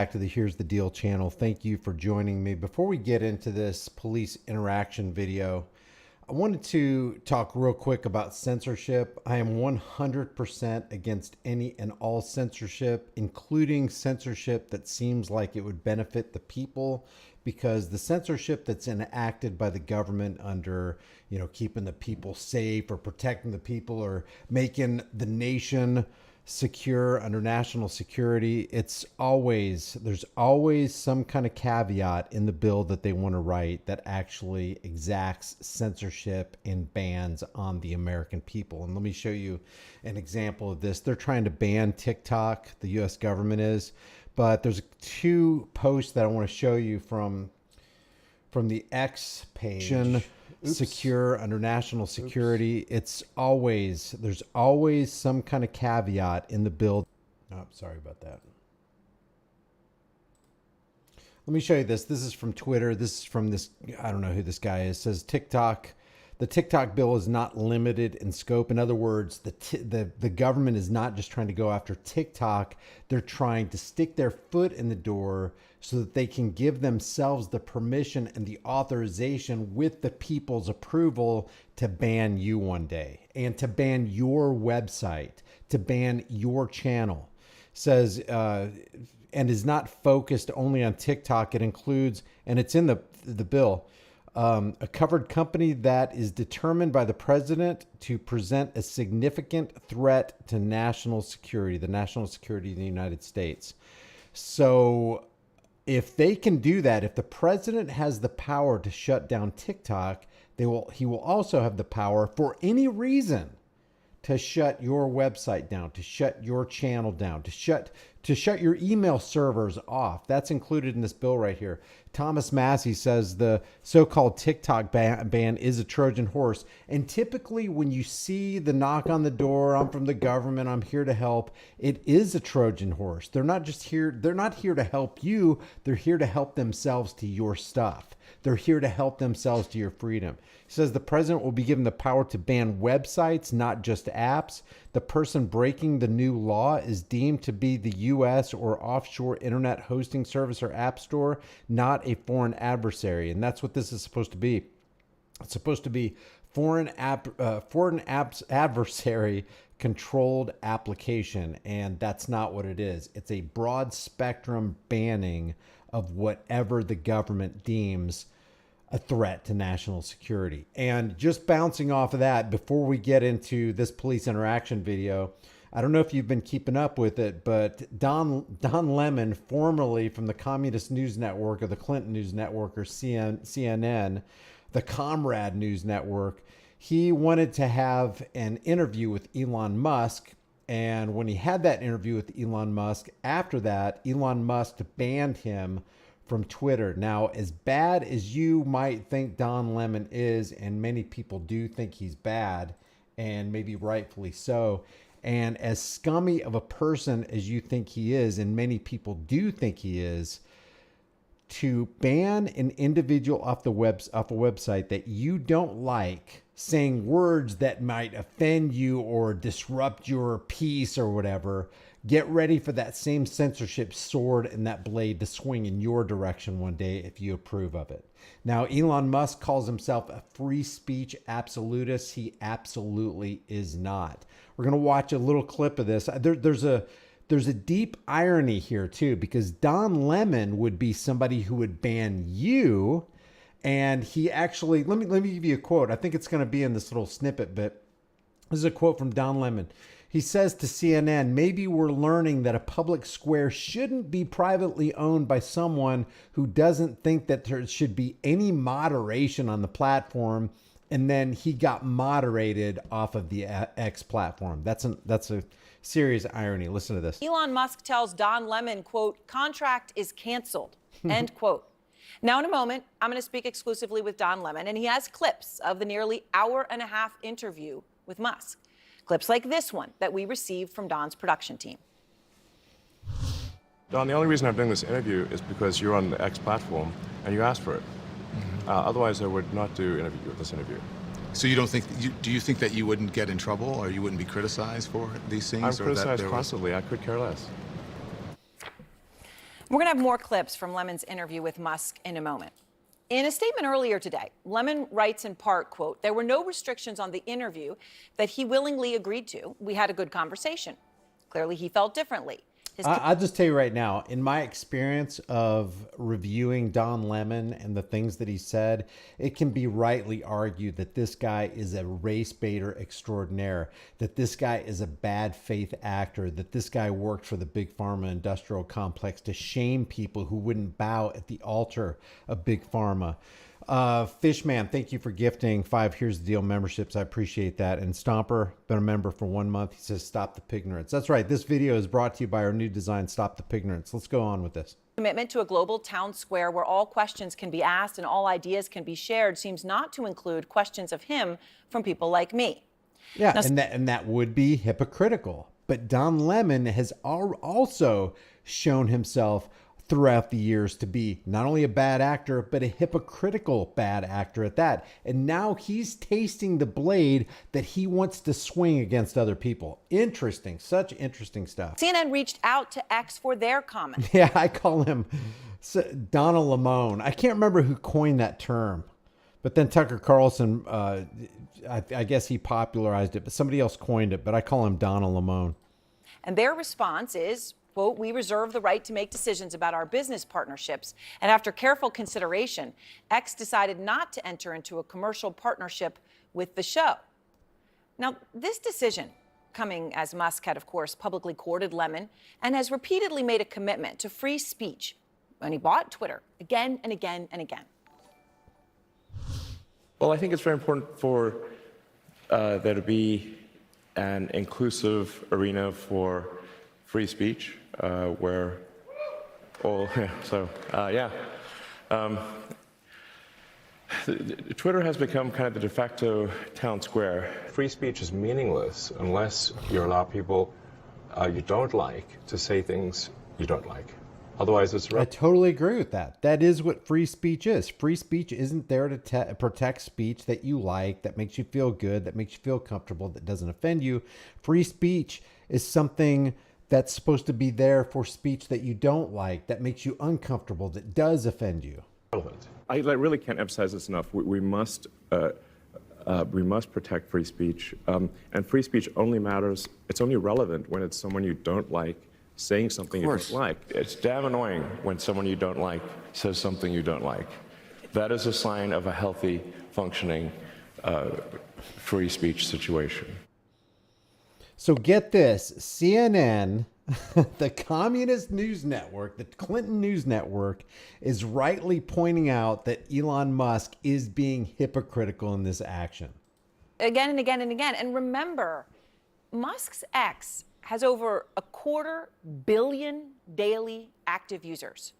Back to the Here's the Deal channel. Thank you for joining me. Before we get into this police interaction video, I wanted to talk real quick about censorship. I am 100% against any and all censorship, including censorship that seems like it would benefit the people, because the censorship that's enacted by the government under, keeping the people safe or protecting the people or making the nation secure under national security, there's always some kind of caveat in the bill that they want to write that actually exacts censorship and bans on the American people. And let me show you an example of this. They're trying to ban TikTok, the US government is, but there's two posts that I want to show you from the X page. Secure under national security. There's always some kind of caveat in the bill. Oh, sorry about that. Let me show you this. This is from Twitter. This is from this, I don't know who this guy is. It says the TikTok bill is not limited in scope. In other words, the government is not just trying to go after TikTok. They're trying to stick their foot in the door so that they can give themselves the permission and the authorization with the people's approval to ban you one day and to ban your website, to ban your channel. Says, and is not focused only on TikTok. It includes, and it's in the bill, a covered company that is determined by the president to present a significant threat to national security, the national security of the United States. So if they can do that, if the president has the power to shut down TikTok, he will also have the power for any reason to shut your website down, to shut your channel down, to shut your email servers off. That's included in this bill right here. Thomas Massey says the so-called TikTok ban is a Trojan horse. And typically when you see the knock on the door, I'm from the government, I'm here to help, it is a Trojan horse. They're not here to help you. They're here to help themselves to your stuff. They're here to help themselves to your freedom. He says the president will be given the power to ban websites, not just apps. The person breaking the new law is deemed to be the U.S. or offshore internet hosting service or app store, not a foreign adversary. And that's what this is supposed to be. It's supposed to be foreign apps adversary controlled application. And that's not what it is. It's a broad spectrum banning of whatever the government deems a threat to national security. And just bouncing off of that, before we get into this police interaction video, I don't know if you've been keeping up with it, but Don Lemon, formerly from the Communist News Network or the Clinton News Network or CNN, the Comrade News Network, he wanted to have an interview with Elon Musk. And when he had that interview with Elon Musk, after that, Elon Musk banned him from Twitter. Now, as bad as you might think Don Lemon is, and many people do think he's bad, and maybe rightfully so, and as scummy of a person as you think he is, and many people do think he is, to ban an individual off a website that you don't like, saying words that might offend you or disrupt your peace or whatever, get ready for that same censorship sword and that blade to swing in your direction one day if you approve of it. Now, Elon Musk calls himself a free speech absolutist. He absolutely is not. We're going to watch a little clip of this. There's a deep irony here too, because Don Lemon would be somebody who would ban you. And he actually, let me give you a quote. I think it's going to be in this little snippet, but this is a quote from Don Lemon. He says to CNN, maybe we're learning that a public square shouldn't be privately owned by someone who doesn't think that there should be any moderation on the platform. And then he got moderated off of the X platform. That's a serious irony. Listen to this. Elon Musk tells Don Lemon, quote, contract is canceled, end quote. Now, in a moment, I'm going to speak exclusively with Don Lemon, and he has clips of the nearly hour-and-a-half interview with Musk. Clips like this one that we received from Don's production team. Don, the only reason I'm doing this interview is because you're on the X platform and you asked for it. Otherwise, I would not do this interview. So you don't think, do you think that you wouldn't get in trouble or you wouldn't be criticized for these things? I'm or criticized that constantly. I could care less. We're going to have more clips from Lemon's interview with Musk in a moment. In a statement earlier today, Lemon writes in part, quote, "There were no restrictions on the interview that he willingly agreed to. We had a good conversation. Clearly, he felt differently." I'll just tell you right now, in my experience of reviewing Don Lemon and the things that he said, it can be rightly argued that this guy is a race baiter extraordinaire, that this guy is a bad faith actor, that this guy worked for the big pharma industrial complex to shame people who wouldn't bow at the altar of big pharma. Fishman, thank you for gifting 5 Here's the Deal memberships. I appreciate that. And Stomper, been a member for 1 month. He says, stop the pignorance. That's right. This video is brought to you by our new design, Stop the Pignorance. Let's go on with this. Commitment to a global town square where all questions can be asked and all ideas can be shared seems not to include questions of him from people like me. Yeah, Now, and that would be hypocritical. But Don Lemon has also shown himself throughout the years to be not only a bad actor, but a hypocritical bad actor at that. And now he's tasting the blade that he wants to swing against other people. Interesting. Such interesting stuff. CNN reached out to X for their comment. Yeah, I call him Donald Lamone. I can't remember who coined that term. But then Tucker Carlson, I guess he popularized it, but somebody else coined it. But I call him Donald Lamone. And their response is, quote, "We reserve the right to make decisions about our business partnerships. And after careful consideration, X decided not to enter into a commercial partnership with the show." Now, this decision, coming as Musk had, of course, publicly courted Lemon and has repeatedly made a commitment to free speech when he bought Twitter again and again and again. Well, I think it's very important for there to be an inclusive arena for free speech, where all, Twitter has become kind of the de facto town square. Free speech is meaningless unless you allow people you don't like to say things you don't like. Otherwise, it's I totally agree with that. That is what free speech is. Free speech isn't there to protect speech that you like, that makes you feel good, that makes you feel comfortable, that doesn't offend you. Free speech is something that's supposed to be there for speech that you don't like, that makes you uncomfortable, that does offend you. I really can't emphasize this enough. We must protect free speech, and free speech only matters. It's only relevant when it's someone you don't like saying something you don't like. It's damn annoying when someone you don't like says something you don't like. That is a sign of a healthy, functioning free speech situation. So get this, CNN, the communist news network, the Clinton news network, is rightly pointing out that Elon Musk is being hypocritical in this action. Again and again and again. And remember, Musk's X has over 250 million daily active users.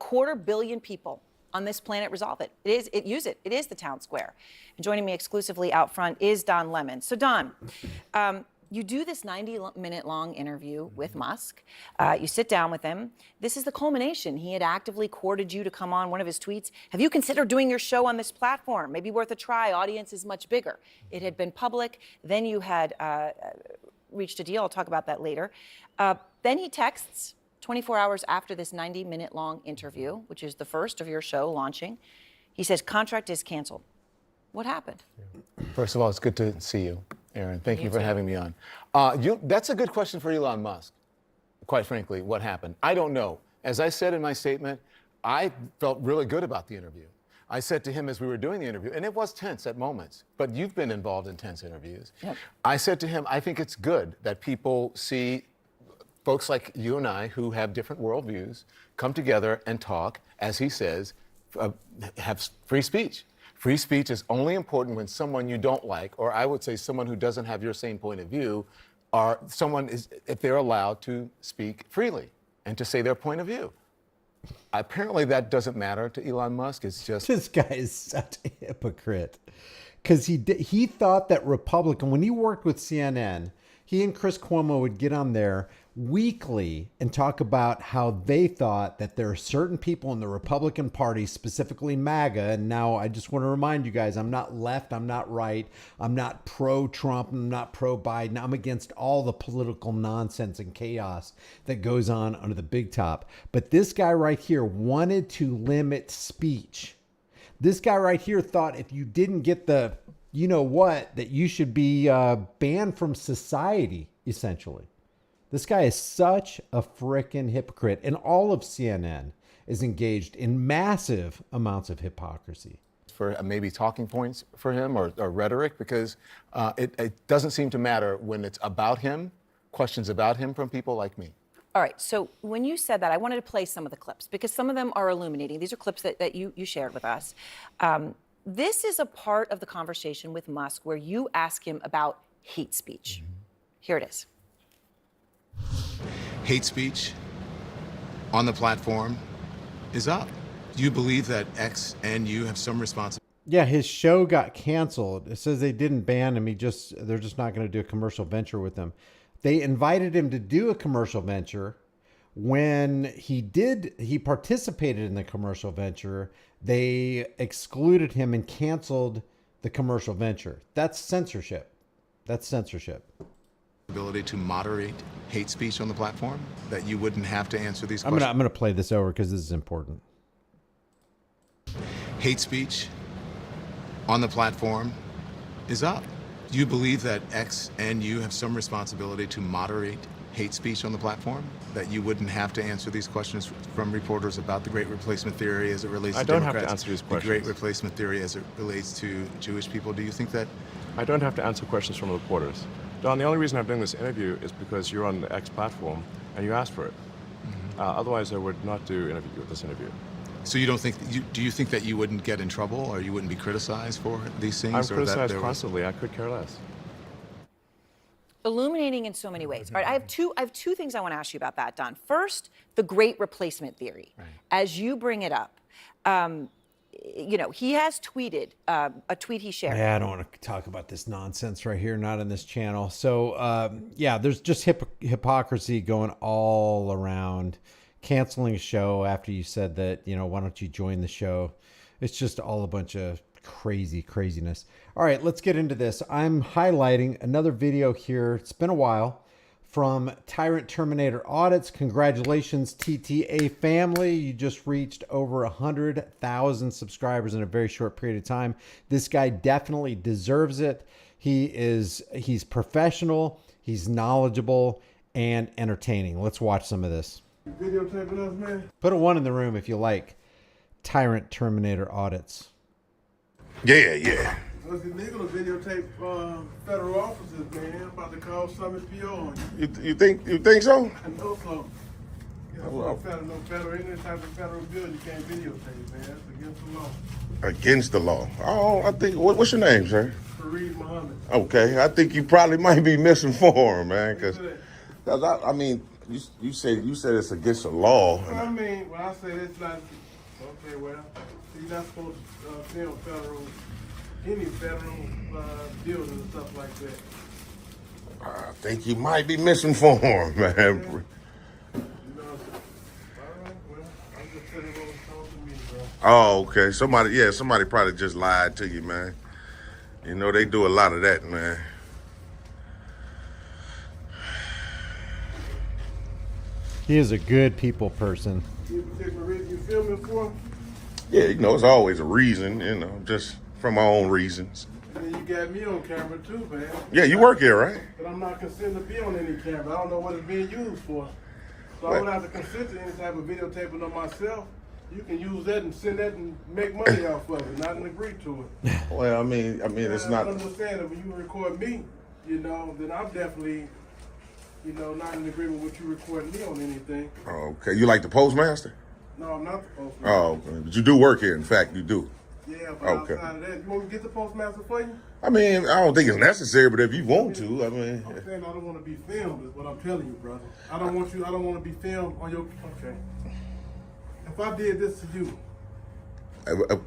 250 million people on this planet resolve it. Use it. It is the town square. And joining me exclusively out front is Don Lemon. So Don, you do this 90-minute long interview with Musk. You sit down with him. This is the culmination. He had actively courted you to come on. One of his tweets, "Have you considered doing your show on this platform? Maybe worth a try. Audience is much bigger." It had been public. Then you had reached a deal. I'll talk about that later. Then he texts 24 hours after this 90-minute long interview, which is the first of your show launching. He says, "Contract is canceled." What happened? First of all, it's good to see you, Aaron. Thank you for having me on. That's a good question for Elon Musk. Quite frankly, what happened? I don't know. As I said in my statement, I felt really good about the interview. I said to him as we were doing the interview, and it was tense at moments, but you've been involved in tense interviews. Yep. I said to him, I think it's good that people see folks like you and I who have different worldviews come together and talk, as he says, have free speech. Free speech is only important when someone you don't like, or I would say someone who doesn't have your same point of view, or someone is, if they're allowed to speak freely and to say their point of view. Apparently that doesn't matter to Elon Musk. It's just... This guy is such a hypocrite. Because he thought that Republican, when he worked with CNN, he and Chris Cuomo would get on there weekly and talk about how they thought that there are certain people in the Republican Party, specifically MAGA. And now I just want to remind you guys, I'm not left, I'm not right, I'm not pro-Trump, I'm not pro-Biden. I'm against all the political nonsense and chaos that goes on under the big top. But this guy right here wanted to limit speech. This guy right here thought if you didn't get the, you know what, that you should be banned from society, essentially. This guy is such a frickin' hypocrite, and all of CNN is engaged in massive amounts of hypocrisy. For maybe talking points for him or rhetoric, because it doesn't seem to matter when it's about him, questions about him from people like me. All right, so when you said that, I wanted to play some of the clips because some of them are illuminating. These are clips that you shared with us. This is a part of the conversation with Musk where you ask him about hate speech. Here it is. Hate speech on the platform is up. Do you believe that X and you have some responsibility? Yeah, his show got canceled. It says they didn't ban him. They're just not going to do a commercial venture with him. They invited him to do a commercial venture. When he participated in the commercial venture, they excluded him and canceled the commercial venture. That's censorship. That's censorship. Ability to moderate hate speech on the platform, that you wouldn't have to answer these questions? I'm gonna play this over because this is important. Hate speech on the platform is up. Do you believe that X and you have some responsibility to moderate hate speech on the platform, that you wouldn't have to answer these questions from reporters about the Great Replacement Theory as it relates to Democrats? I don't have to answer these questions. The Great Replacement Theory as it relates to Jewish people. Do you think that? I don't have to answer questions from reporters. Don, the only reason I'm doing this interview is because you're on the X platform and you asked for it. Otherwise, I would not do this interview. So you don't think? Do you think that you wouldn't get in trouble or you wouldn't be criticized for these things? I'm or criticized that constantly. I could care less. Illuminating in so many ways. All right, I have two things I want to ask you about that, Don. First, the Great Replacement Theory. Right. As you bring it up, you know, he has tweeted a tweet he shared. Yeah, I don't want to talk about this nonsense right here, not on this channel. So, yeah, there's just hypocrisy going all around. Canceling a show after you said that, you know, why don't you join the show? It's just all a bunch of craziness. All right, let's get into this. I'm highlighting another video here. It's been a while. From Tyrant Terminator Audits. Congratulations, TTA family. You just reached over 100,000 subscribers in a very short period of time. This guy definitely deserves it. He's professional, he's knowledgeable, and entertaining. Let's watch some of this. You videotaping us, man? Put a 1 in the room if you like. Tyrant Terminator Audits. Yeah. It's illegal to videotape federal officers, man. I'm about to call Summit PO on you. You think so? I know so. You know, federal, any type of federal bill, you can't videotape, man. That's against the law. Against the law. Oh, I think. What's your name, sir? Fareed Muhammad. Okay, I think you probably might be misinformed, man. Because I mean, you said it's against the law. I mean, when I say it's not, okay, well, you're not supposed to film any federal deals and stuff like that. I think you might be misinformed, man. You know, all right, well, I'm just telling you what was told to me, bro. Oh, okay. Somebody probably just lied to you, man. You know, they do a lot of that, man. He is a good people person. You particular reason you filming for? Yeah, you know, it's always a reason, you know, just for my own reasons. And then you got me on camera too, man. Yeah, you work here, right? But I'm not consenting to be on any camera. I don't know what it's being used for. So I don't have to consent to any type of videotaping of myself. You can use that and send that and make money off of it, not agree to it. Well, I mean, it's not. I understand that when you record me, you know, then I'm definitely, you know, not in agreement with you recording me on anything. Okay, you like the postmaster? No, I'm not the postmaster. Oh, okay. But you do work here. In fact, you do. Yeah, but outside of that, you want me to get the postmaster for you? I mean, I don't think it's necessary, but if you want to, I mean. I'm saying I don't want to be filmed, is what I'm telling you, brother. I don't want to be filmed on your, okay. If I did this to you.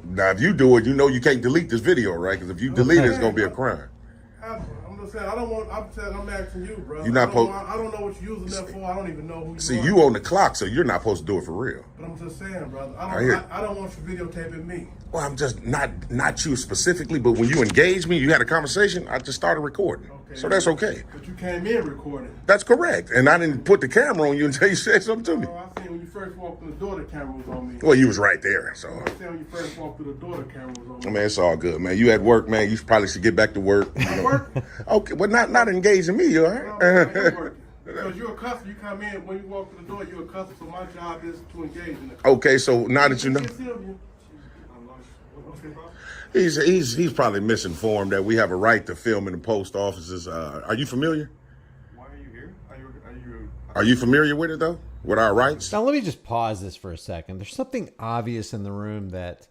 Now, if you do it, you know you can't delete this video, right? Because if you delete it, it's going to be a crime. I'm just saying. I'm asking you, bro. You're not I don't know what you're using that for. I don't even know who you are. See, you on the clock, so you're not supposed to do it for real. But I'm just saying, brother. I don't want you videotaping me. Well, I'm just not you specifically, but when you engaged me, you had a conversation, I just started recording. Okay. So that's okay. But you came in recording. That's correct. And I didn't put the camera on you until you said something to me. Oh, I seen when you first walked through the door, the camera was on me. Well, you was right there, so. I seen when you first walked through the door, the camera was on me. Man, it's all good, man. You at work, man. You probably should get back to work. You know. Work? Okay, well, not engaging me, all right? No, I'm working. Because you're a customer. You come in, when you walk through the door, you're a customer, so my job is to engage in it. Okay, so now that you know. He's probably misinformed that we have a right to film in the post offices. Are you familiar? Why are you here? Are you familiar with it, though? With our rights? Now, let me just pause this for a second. There's something obvious in the room that,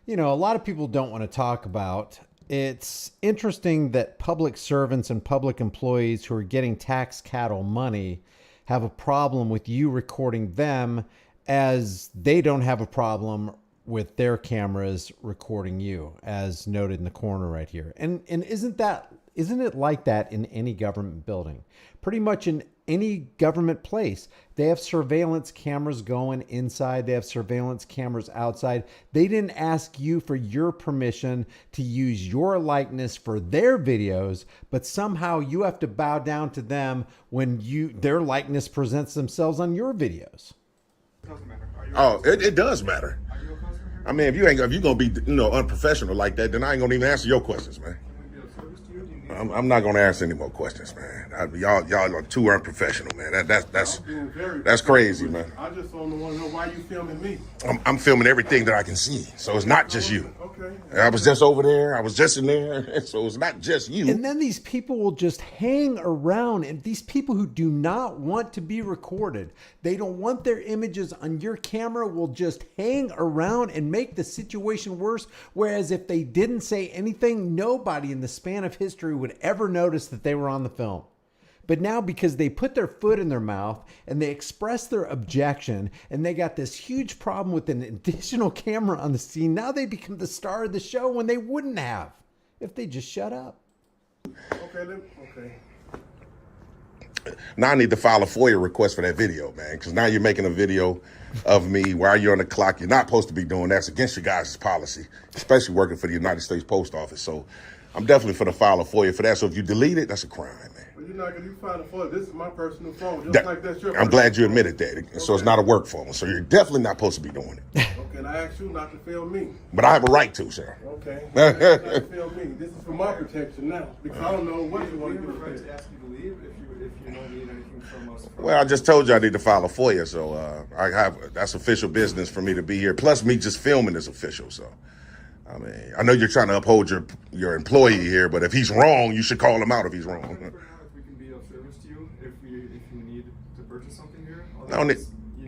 a lot of people don't want to talk about. It's interesting that public servants and public employees who are getting tax cattle money have a problem with you recording them, as they don't have a problem with their cameras recording you, as noted in the corner right here. And isn't it like that in any government building? Pretty much in any government place, they have surveillance cameras going inside. They have surveillance cameras outside. They didn't ask you for your permission to use your likeness for their videos, but somehow you have to bow down to them when their likeness presents themselves on your videos. Doesn't matter. It does matter. Are you a customer here? I mean, if you're gonna be unprofessional like that, then I ain't gonna even answer your questions, man. Can we be of service to you? Do you need I'm not gonna answer any more questions, man. Y'all are too unprofessional, man. That's crazy, man. I just don't want to know why you filming me. I'm filming everything that I can see, so it's not just you. Okay. I was just over there. I was just in there, so it's not just you. And then these people will just hang around, and these people who do not want to be recorded, they don't want their images on your camera, will just hang around and make the situation worse. Whereas if they didn't say anything, nobody in the span of history would ever notice that they were on the film. But now, because they put their foot in their mouth and they express their objection, and they got this huge problem with an additional camera on the scene, now they become the star of the show when they wouldn't have if they just shut up. Okay. Now I need to file a FOIA request for that video, man, because now you're making a video of me while you're on the clock. You're not supposed to be doing that. It's against your guys' policy, especially working for the United States Post Office. So I'm definitely for the file a FOIA for that. So if you delete it, that's a crime, man. Well, you're not going to file a FOIA. This is my personal phone, just like that's your I'm glad you admitted that. So it's not a work phone. So you're definitely not supposed to be doing it. Okay, and I asked you not to film me. But I have a right to, sir. Okay. Not to film me. This is for my protection now, because I don't know what you want to we have a do. right to ask you to leave if you don't need anything from us? Well, I just told you I need to file a FOIA, so that's official business for me to be here. Plus, me just filming is official. So, I mean, I know you're trying to uphold your employee here, but if he's wrong, you should call him out if he's wrong. For now, if we can be of service to you, if you need to purchase something here, you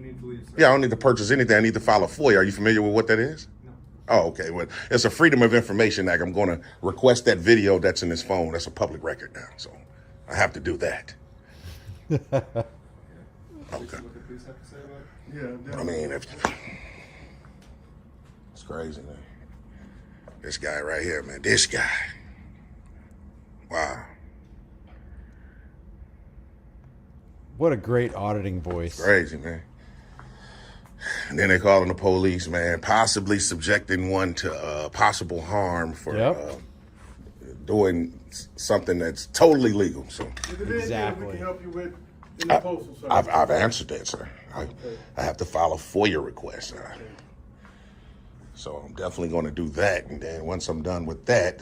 need to leave. Sir. Yeah, I don't need to purchase anything. I need to file a FOIA. Are you familiar with what that is? No. Oh, okay. Well, it's a Freedom of Information Act. I'm going to request that video that's in his phone. That's a public record now, so I have to do that. Okay. What the police have to say about it? Yeah, I mean, it's crazy, man. This guy right here, man. This guy. Wow. What a great auditing voice. Crazy, man. And then they calling the police, man, possibly subjecting one to possible harm for doing something that's totally legal. So Is there anything we can help you with in the postal service? I've answered that, sir. I have to file a FOIA request. So I'm definitely going to do that. And then once I'm done with that,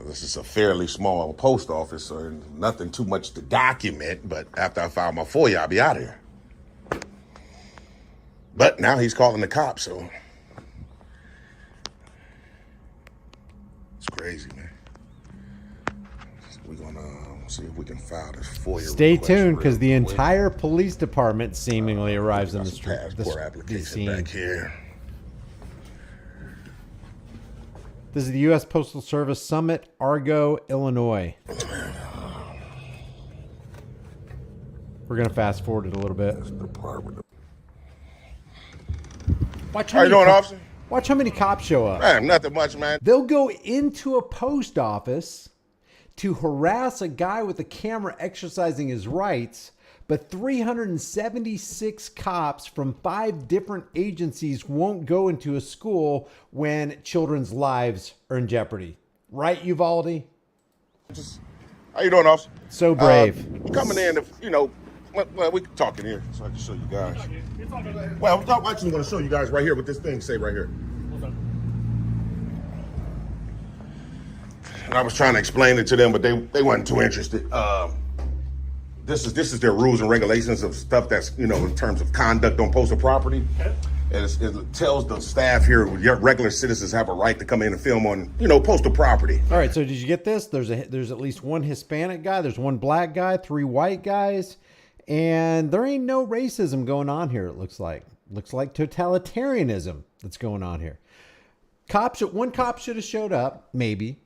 this is a fairly small post office, so nothing too much to document. But after I file my FOIA, I'll be out of here. But now he's calling the cops, so it's crazy, man. We're gonna see if we can file this FOIA. Stay request tuned, because the real quick. entire police department seemingly arrives on the street. Passport application back here. This is the U.S. Postal Service Summit, Argo, Illinois. We're going to fast forward it a little bit. Watch How you doing, officer? Watch how many cops show up. Man, nothing much, man. They'll go into a post office to harass a guy with a camera exercising his rights, but 376 cops from 5 different agencies won't go into a school when children's lives are in jeopardy. Right, Uvalde? How you doing, officer? So brave. Coming in, well, we can talk in here so I can show you guys. Well, I'm actually going to show you guys right here what this thing say right here. And I was trying to explain it to them, but they weren't too interested. This is their rules and regulations of stuff that's, in terms of conduct on postal property. And it tells the staff here, your regular citizens have a right to come in and film on, postal property. All right, so did you get this? There's at least one Hispanic guy, there's one black guy, 3 white guys, and there ain't no racism going on here, it looks like. Looks like totalitarianism that's going on here. One cop should have showed up, maybe,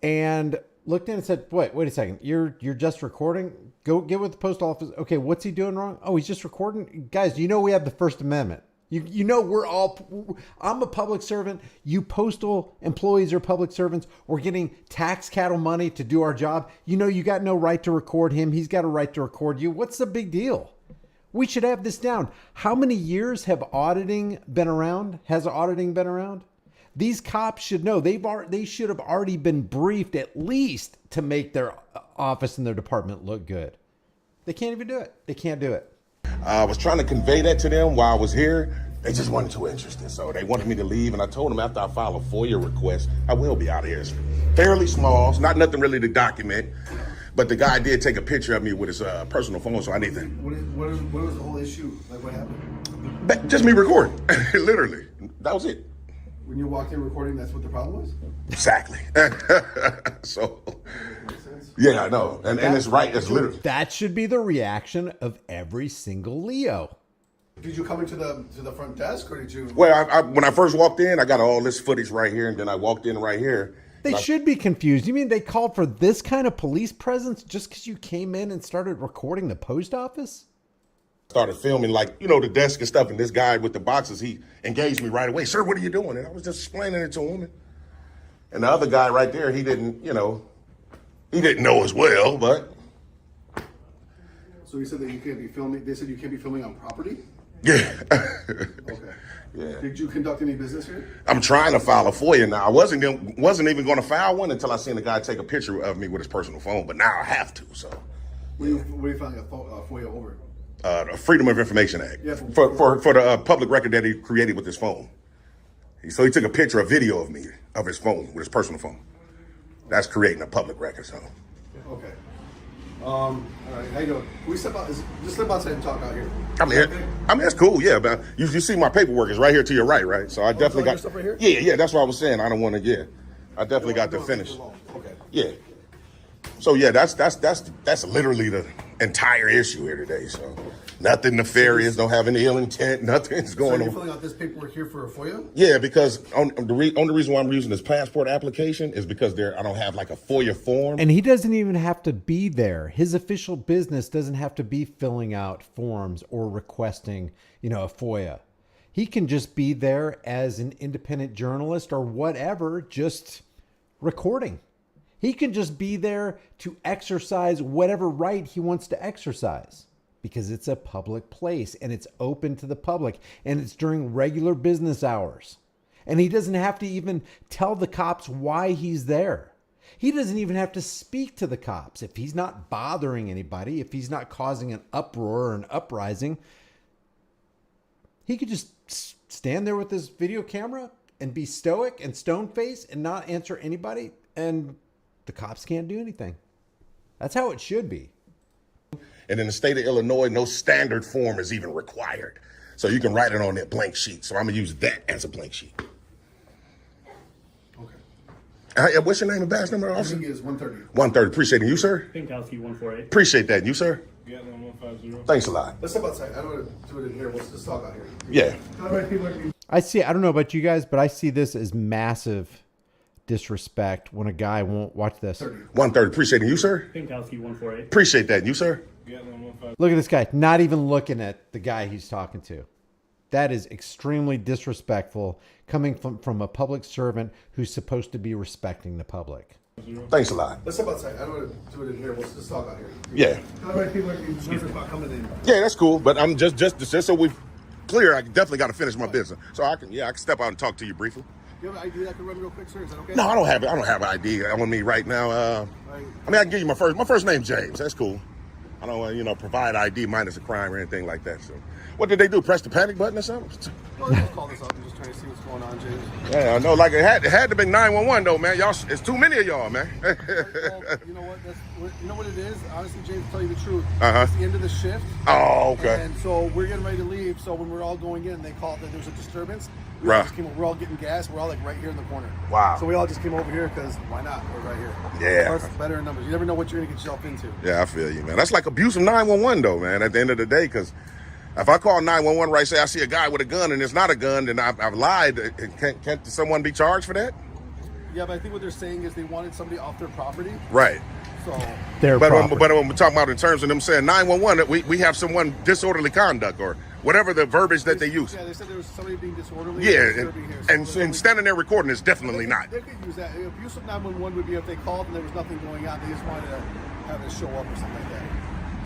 and looked in and said, wait a second, you're just recording? Go get with the post office. Okay, what's he doing wrong? Oh, he's just recording? Guys, we have the First Amendment. I'm a public servant. You postal employees are public servants. We're getting tax cattle money to do our job. You got no right to record him. He's got a right to record you. What's the big deal? We should have this down. How many years have auditing been around? Has auditing been around? These cops should know. They should have already been briefed at least to make their office and their department look good. They can't even do it. They can't do it. I was trying to convey that to them while I was here. They just weren't too interested. So they wanted me to leave. And I told them after I file a FOIA request, I will be out of here. It's fairly small. It's not nothing really to document. But the guy did take a picture of me with his personal phone. So I need to. What was the whole issue? Like, what happened? Just me recording. Literally. That was it. When you walked in recording, that's what the problem was? Exactly. So, yeah, I know. And it's right. It's literally. That should be the reaction of every single Leo. Did you come into the front desk, or did you? Well, when I first walked in, I got all this footage right here, and then I walked in right here. They should be confused. You mean they called for this kind of police presence just because you came in and started recording the post office? Started filming, the desk and stuff, and this guy with the boxes, he engaged me right away. Sir, what are you doing? And I was just explaining it to him. And the other guy right there, he didn't know as well, but. So he said that you can't be filming, they said you can't be filming on property? Yeah. Okay. Yeah. Did you conduct any business here? I'm trying to file a FOIA now. I wasn't even going to file one until I seen the guy take a picture of me with his personal phone, but now I have to, so. What are you filing a FOIA over? The Freedom of Information Act. Yeah, for the public record that he created with his phone. So he took a picture, a video of me, of his phone, with his personal phone. That's creating a public record, so. Okay. All right, how you doing? Can we step outside and talk out here? I mean, that's cool, yeah, but you see my paperwork is right here to your right? So I definitely got. Stuff right here? Yeah, that's what I was saying. I don't want to, I definitely got to finish. Okay. Yeah. So yeah, that's literally the entire issue here today. So nothing nefarious, don't have any ill intent, nothing's going on. So you're filling out this paperwork here for a FOIA? Yeah, because the only reason why I'm using this passport application is because I don't have like a FOIA form. And he doesn't even have to be there. His official business doesn't have to be filling out forms or requesting, a FOIA. He can just be there as an independent journalist or whatever, just recording. He can just be there to exercise whatever right he wants to exercise because it's a public place and it's open to the public and it's during regular business hours. And he doesn't have to even tell the cops why he's there. He doesn't even have to speak to the cops. If he's not bothering anybody, if he's not causing an uproar or an uprising, he could just stand there with his video camera and be stoic and stone-faced and not answer anybody, and the cops can't do anything. That's how it should be. And in the state of Illinois, no standard form is even required. So you can write it on that blank sheet. So I'm going to use that as a blank sheet. Okay. What's your name and badge number, I officer? think it is 130. 130. Appreciate it. You, sir? Pinkowski 148. Appreciate that. You, sir? Yeah, 150. Thanks a lot. Let's step outside. I don't want to do it in here. Let's just talk out here. Yeah. All right, people. I don't know about you guys, but I see this as massive disrespect when a guy won't watch this. 130. Appreciate it. You, sir? Pinkowski 148. Appreciate that. You, sir? Yeah, 150. Look at this guy, not even looking at the guy he's talking to. That is extremely disrespectful coming from a public servant who's supposed to be respecting the public. Thanks a lot. Let's step outside. I don't want to do it in here. Let's just talk out here. Yeah. How many people are nervous about coming in? Yeah, that's cool. But I'm just so we clear. I definitely got to finish my business. So I can step out and talk to you briefly. Do you have an ID that I can run real quick, sir? Is that okay? No, I don't have it. I don't have an ID on me right now. I mean, I can give you my first name, James. That's cool. I don't want to, provide ID minus a crime or anything like that. So, what did they do? Press the panic button or something? Well, just call this up and just trying to see what's going on, James. Yeah, I know. Like it had to be 911 though, man. Y'all, it's too many of y'all, man. Well, you know what? You know what it is. Honestly, James, to tell you the truth, Uh-huh. it's the end of the shift. Oh, okay. And so we're getting ready to leave. So when we're all going in, they called that there was a disturbance. Right. We're all getting gas. We're all like right here in the corner. Wow. So we all just came over here because why not? We're right here. Yeah. Plus, better in numbers. You never know what you're gonna get yourself into. Yeah, I feel you, man. That's like abuse of 911 though, man. At the end of the day, because if I call 911 right, say I see a guy with a gun and it's not a gun, then I've lied. Can't someone be charged for that? Yeah, but I think what they're saying is they wanted somebody off their property. Right. So. But when we're talking about in terms of them saying 911, we have someone disorderly conduct or whatever the verbiage that they use. Yeah, they said there was somebody being disorderly. Yeah, and standing there recording is definitely not. They could use that. Abuse of 911 would be if they called and there was nothing going on. They just wanted to have it show up or something like that.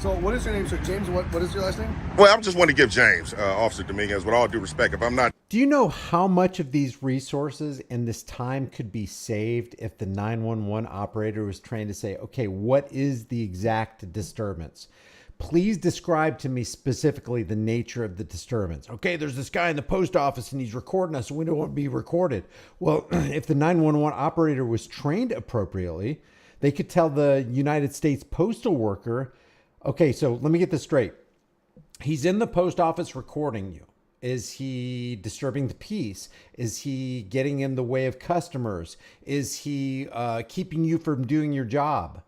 So what is your name, sir? James, what is your last name? Well, I just want to give James, Officer Dominguez, with all due respect, if I'm not... Do you know how much of these resources and this time could be saved if the 911 operator was trained to say, okay, what is the exact disturbance? Please describe to me specifically the nature of the disturbance. Okay, there's this guy in the post office and he's recording us and we don't want to be recorded. Well, if the 911 operator was trained appropriately, they could tell the United States postal worker, okay, so let me get this straight. He's in the post office recording you. Is he disturbing the peace? Is he getting in the way of customers? Is he keeping you from doing your job?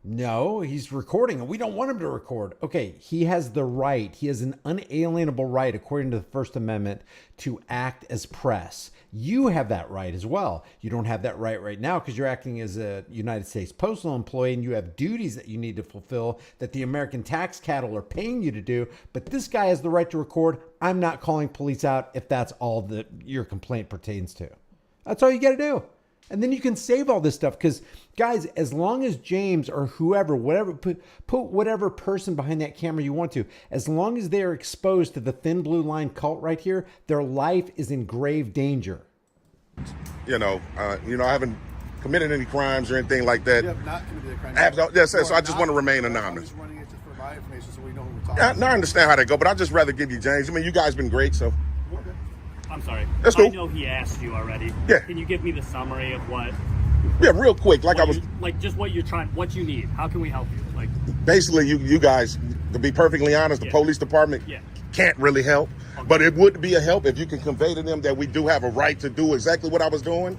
No, he's recording and we don't want him to record. Okay, he has the right. He has an unalienable right, according to the First Amendment, to act as press. You have that right as well. You don't have that right now because you're acting as a United States postal employee and you have duties that you need to fulfill that the American tax cattle are paying you to do. But this guy has the right to record. I'm not calling police out if that's all that your complaint pertains to. That's all you got to do. And then you can save all this stuff because, guys, as long as James or whoever, whatever, put whatever person behind that camera you want to, as long as they are exposed to the thin blue line cult right here, their life is in grave danger. I haven't committed any crimes or anything like that. You have not committed a crime. Yes, so I just want to remain anonymous. I'm just running it just for my information so we know who we're talking I understand how that go, but I'd just rather give you James. I mean, you guys been great, so. I'm sorry. That's cool. I know he asked you already. Yeah. Can you give me the summary of what? Yeah, real quick, what you need. How can we help you? Basically, you guys, to be perfectly honest, the police department can't really help. Okay. But it would be a help if you can convey to them that we do have a right to do exactly what I was doing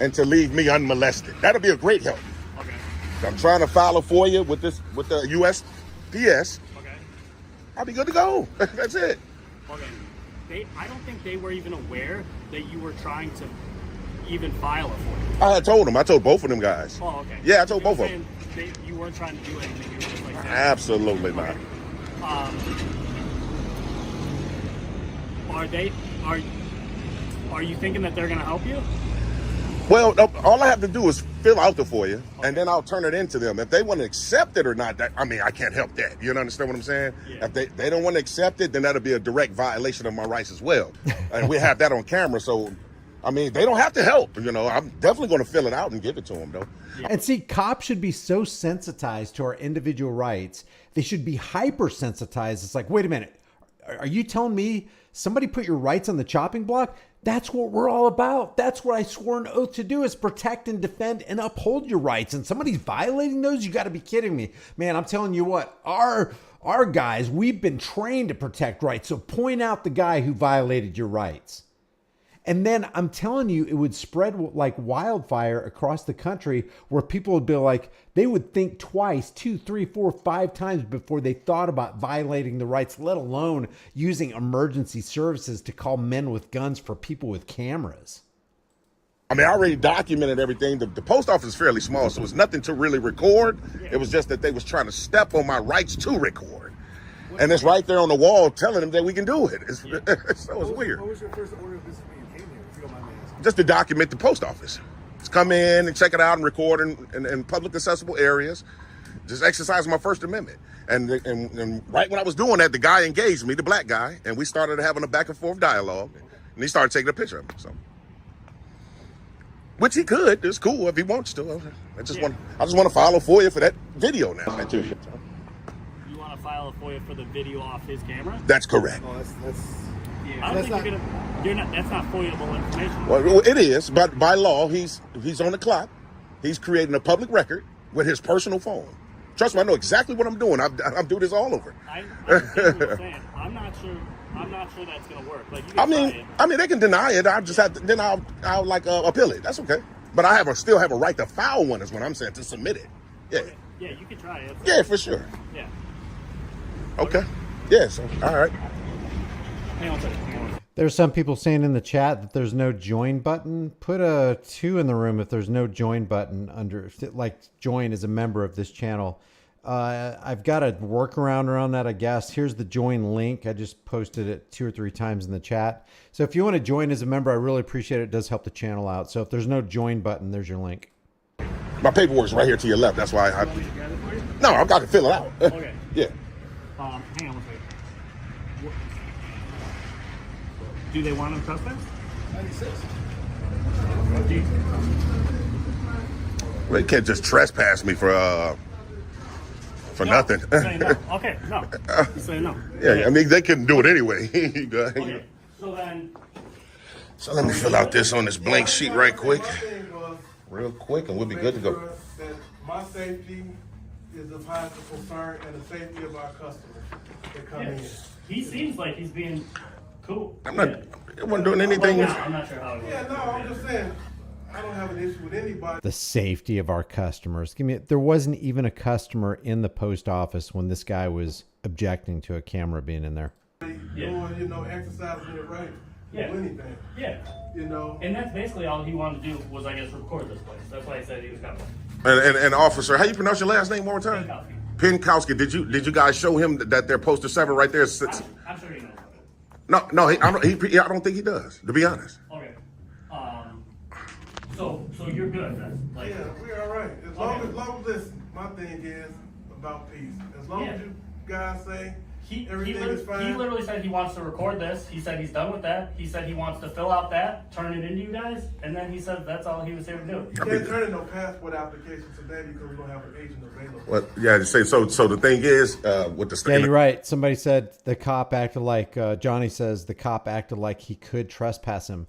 and to leave me unmolested. That'll be a great help. Okay. I'm trying to file a FOIA with the USPS. Okay. I'll be good to go. That's it. Okay. I don't think they were even aware that you were trying to even file a FOIA. I had told them. I told both of them guys. Oh, okay. Yeah, I told both of them. You weren't trying to do anything. You were just like that. Absolutely not. Are you thinking that they're going to help you? Well, all I have to do is fill out the FOIA, and then I'll turn it into them. If they want to accept it or not, I can't help that. You understand what I'm saying? Yeah. If they don't want to accept it, then that'll be a direct violation of my rights as well. And we have that on camera, so, they don't have to help. I'm definitely going to fill it out and give it to them, though. Yeah. And see, cops should be so sensitized to our individual rights. They should be hypersensitized. It's like, wait a minute. Are you telling me somebody put your rights on the chopping block? That's what we're all about. That's what I swore an oath to do, is protect and defend and uphold your rights. And somebody's violating those? You got to be kidding me. Man, I'm telling you what, our guys, we've been trained to protect rights. So point out the guy who violated your rights. And then I'm telling you, it would spread like wildfire across the country where people would be like, they would think twice, 2, 3, 4, 5 times before they thought about violating the rights, let alone using emergency services to call men with guns for people with cameras. I already documented everything. The post office is fairly small, so it's nothing to really record. It was just that they was trying to step on my rights to record. And it's right there on the wall telling them that we can do it. So it's weird. What was your first order of business when you came here, if you don't mind me asking? Just to document the post office. Just come in and check it out and record in public accessible areas. Just exercise my First Amendment. And right when I was doing that, the guy engaged me, the black guy, and we started having a back and forth dialogue. And he started taking a picture of me. So, which he could. It's cool if he wants to. I just want to file a FOIA for that video now. You want to file a FOIA for the video off his camera? That's correct. I don't think that's not FOIAable information. Well, it is, but by law, he's on the clock. He's creating a public record with his personal phone. Trust me, I know exactly what I'm doing. I do this all over. I understand what you're saying. I'm not sure that's gonna work. Like, you can I mean, they can deny it. I just have to. Then I'll like appeal it. That's okay. But I still have a right to file one. Is what I'm saying, to submit it. Yeah. Okay. Yeah, you can try it. Yeah, for sure. Yeah. Okay. Yeah. So, all right. Hang on a second. There's some people saying in the chat that there's no join button. Put a 2 in the room if there's no join button under, like join as a member of this channel. I've got a workaround around that, I guess. Here's the join link. I just posted it 2 or 3 times in the chat. So if you want to join as a member, I really appreciate it. It does help the channel out. So if there's no join button, there's your link. My paperwork's right here to your left. That's why No, I've got to fill it out. Okay. Yeah. Hang on a second. Do they want to trespass? 96. Well, they can't just trespass me for nothing. No. Okay, no. You're saying no. Yeah, okay. I mean, they couldn't do it anyway. Okay, so let me fill out this on this blank sheet right quick. Real quick, and we'll be good to go. My safety is of highest concern, and the safety of our customers that come in. He seems like he's being cool. I wasn't doing anything. I'm not sure how it works. Yeah, no, I'm just saying, I don't have an issue with anybody. The safety of our customers. There wasn't even a customer in the post office when this guy was objecting to a camera being in there. Exercising your right to do anything. Yeah. And that's basically all he wanted to do was, I guess, record this place. That's why he said he was coming. And officer, how you pronounce your last name one more time? Pinkowski. Did you guys show him that their poster 7 right there? I'm sure he knows. No, I don't think he does, to be honest. Okay. So you're good then? Like, yeah, we're all right. As long as listen, my thing is about peace. As long as you guys say everything is fine. He literally said he wants to record this. He said he's done with that. He said he wants to fill out that, turn it into you guys, and then he said that's all he was here to do. You can't turn in no passport application today because we don't have an agent available. Well, yeah, so the thing is, with the yeah, you're right. Somebody said the cop acted like Johnny says the cop acted like he could trespass him.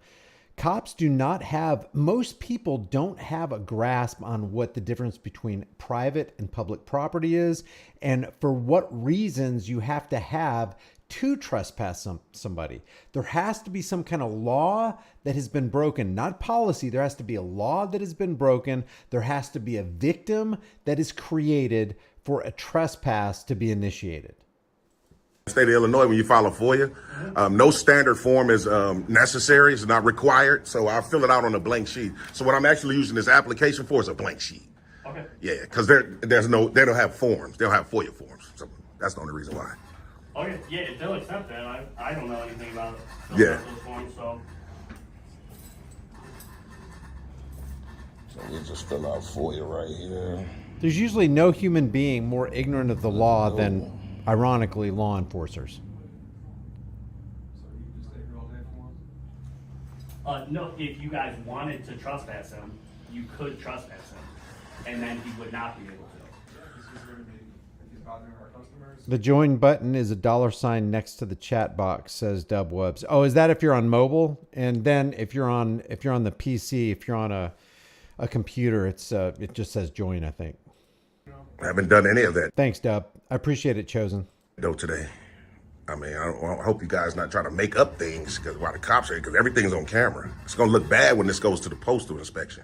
Cops do not have, most people don't have a grasp on what the difference between private and public property is, and for what reasons you have to trespass somebody. There has to be some kind of law that has been broken, not policy. There has to be a law that has been broken. There has to be a victim that is created for a trespass to be initiated. State of Illinois, when you file a FOIA, no standard form is necessary. It's not required. So I'll fill it out on a blank sheet. So what I'm actually using this application for is a blank sheet. Okay. Yeah, because they don't have forms. They'll have FOIA forms. So that's the only reason why. Okay, yeah, if they'll accept that. I don't know anything about it. Yeah. Those forms, so we just fill out FOIA right here. There's usually no human being more ignorant of the law than, ironically, law enforcers. No, if you guys wanted to trespass him, you could trespass him, and then he would not be able to. The join button is a $sign next to the chat box, says Dubwebs. Oh, is that if you're on mobile? And then if you're on the PC, if you're on a computer, it just says join, I think. I haven't done any of that. Thanks, Dub. I appreciate it, Chosen. Today. I mean, I hope you guys not trying to make up things while the cops are here, because everything's on camera. It's going to look bad when this goes to the postal inspection.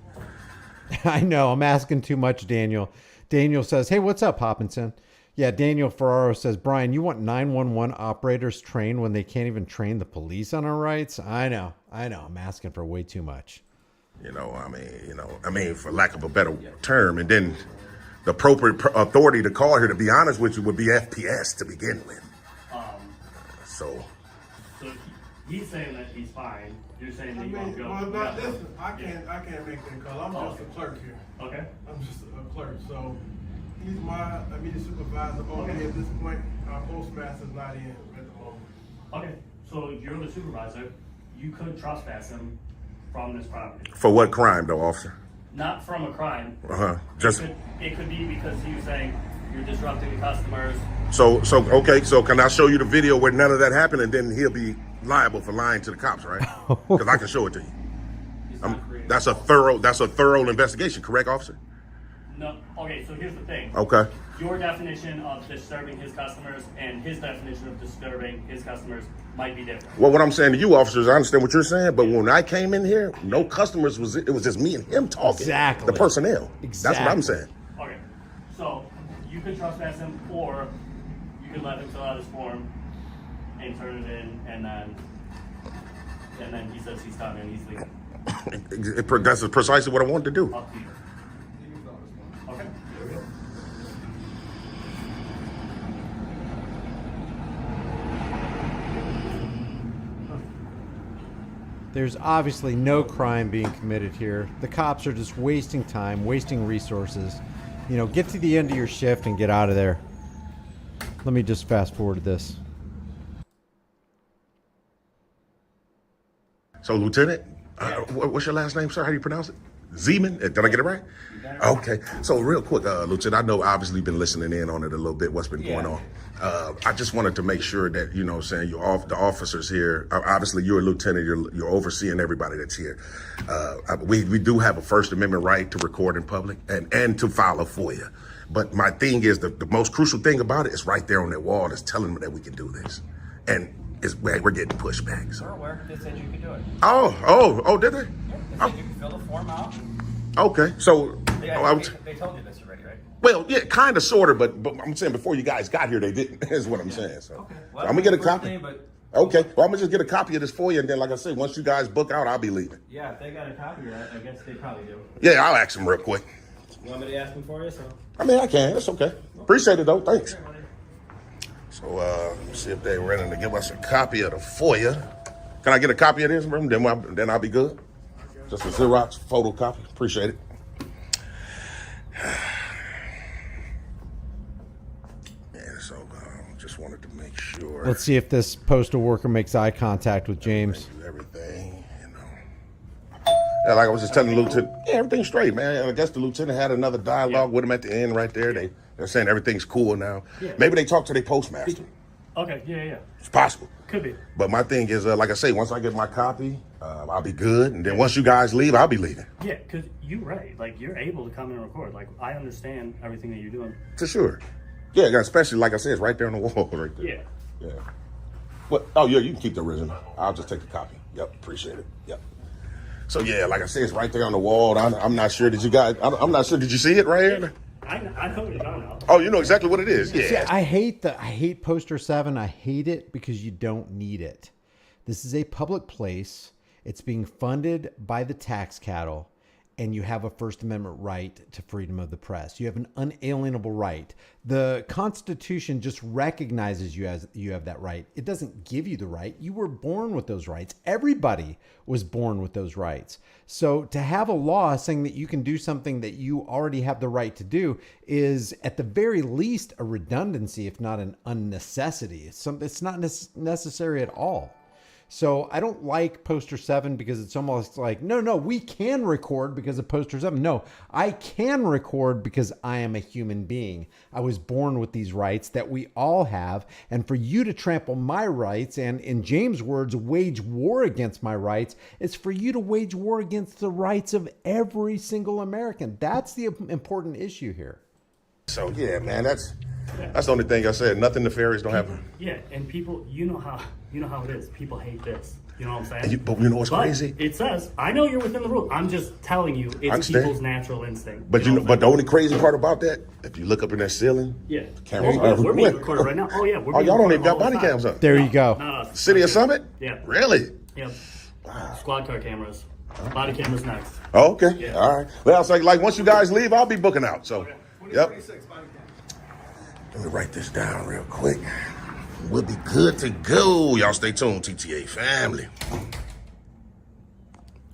I know. I'm asking too much, Daniel. Daniel says, hey, what's up, Hopkinson? Yeah, Daniel Ferraro says, Brian, you want 911 operators trained when they can't even train the police on our rights? I know. I'm asking for way too much. I mean, for lack of a better term, and then the appropriate authority to call here, to be honest with you, would be FPS to begin with. He's saying that he's fine. You're saying that you want to go. Well, not, listen, I can't make that call. I'm just a clerk here. Okay. I'm just a clerk. So he's my immediate supervisor only at this point. Our postmaster's not in at the moment. Okay. So you're the supervisor. You could trespass him from this property. For what crime, though, officer? Not from a crime. Just. It could be because he was saying you're disrupting the customers. So okay. So can I show you the video where none of that happened, and then he'll be liable for lying to the cops, right? Because I can show it to you. That's a thorough investigation, correct, officer? No. Okay. So here's the thing. Okay. Your definition of disturbing his customers and his definition of disturbing his customers might be different. Well, what I'm saying to you, officers, I understand what you're saying, but when I came in here, no customers it was just me and him talking. Exactly. The personnel. That's what I'm saying. Okay. So you could trespass him, or you could let him fill out his form and turn it in, and then he says he's done and he's leaving. That's precisely what I wanted to do. Up to you. Okay. There's obviously no crime being committed here. The cops are just wasting time, wasting resources. You know, get to the end of your shift and get out of there. Let me just fast forward to this. So, Lieutenant, what's your last name, sir? How do you pronounce it? Zeman? Did I get it right? Okay. So, real quick, Lieutenant, I know obviously you've been listening in on it a little bit, what's been going on. I just wanted to make sure that, you know what I'm saying, the officers here, obviously you're a lieutenant, you're overseeing everybody that's here. We do have a First Amendment right to record in public and to file a FOIA. But my thing is, the most crucial thing about it is right there on that wall that's telling me that we can do this. And we're getting pushback. So. We're aware. They said you could do it. Oh, did they? Yeah, they said you could fill the form out. Okay, so. They told you this already, right? Well, yeah, kind of, sort of, but I'm saying before you guys got here, they didn't, is what I'm saying. So, okay. Well, I'm going to get a copy. Okay, well, I'm going to just get a copy of this for you, and then, like I said, once you guys book out, I'll be leaving. Yeah, if they got a copy of that, I guess they probably do. Yeah, I'll ask them real quick. You want me to ask them for you? So. I mean, I can. That's okay. Appreciate it, though. Thanks. So, see if they're ready to give us a copy of the FOIA. Can I get a copy of this, bro? Then I'll be good. Just a Xerox photocopy. Appreciate it. Yeah, so just wanted to make sure. Let's see if this postal worker makes eye contact with James. Everything, you know. Yeah, like I was just telling the lieutenant, yeah, everything's straight, man. I guess the lieutenant had another dialogue with him at the end right there. They're saying everything's cool now. Yeah. Maybe they talked to their postmaster. Okay, yeah. It's possible. Could be. But my thing is, like I say, once I get my copy, I'll be good. And then once you guys leave, I'll be leaving. Yeah, because you're right. Like, you're able to come and record. Like, I understand everything that you're doing. For sure. Yeah, especially, like I said, it's right there on the wall right there. Yeah. What? Oh, yeah, you can keep the original. I'll just take the copy. Yep, appreciate it. Yep. So, yeah, like I said, it's right there on the wall. I'm not sure. Did you guys, I'm not sure. Did you see it right here? I know what you're talking about. Oh, you know exactly what it is. Yeah. See, I hate Poster 7. I hate it because you don't need it. This is a public place. It's being funded by the tax cattle, and you have a First Amendment right to freedom of the press. You have an unalienable right. The Constitution just recognizes you have that right. It doesn't give you the right. You were born with those rights. Everybody was born with those rights. So to have a law saying that you can do something that you already have the right to do is at the very least a redundancy, if not an unnecessity. It's not necessary at all. So I don't like Poster 7 because it's almost like, no, we can record because of Poster 7. No, I can record because I am a human being. I was born with these rights that we all have. And for you to trample my rights and, in James' words, wage war against my rights, it's for you to wage war against the rights of every single American. That's the important issue here. So, yeah, man, that's the only thing I said. Nothing nefarious don't happen. Yeah, and people, you know how it is. People hate this. You know what I'm saying? But you know what's crazy? It says, I know you're within the rules. I'm just telling you, it's people's natural instinct. But but the only crazy part about that, if you look up in that ceiling, the cameras we're being recorded right now. Oh yeah, y'all don't even got body cams up. There you go. City of Summit? Yeah. Really? Yep. Wow. Squad car cameras. Body cameras next. Oh, okay. Yeah. All right. Well, it's like once you guys leave, I'll be booking out. So, yep. Let me write this down real quick. We'll be good to go. Y'all stay tuned, TTA family.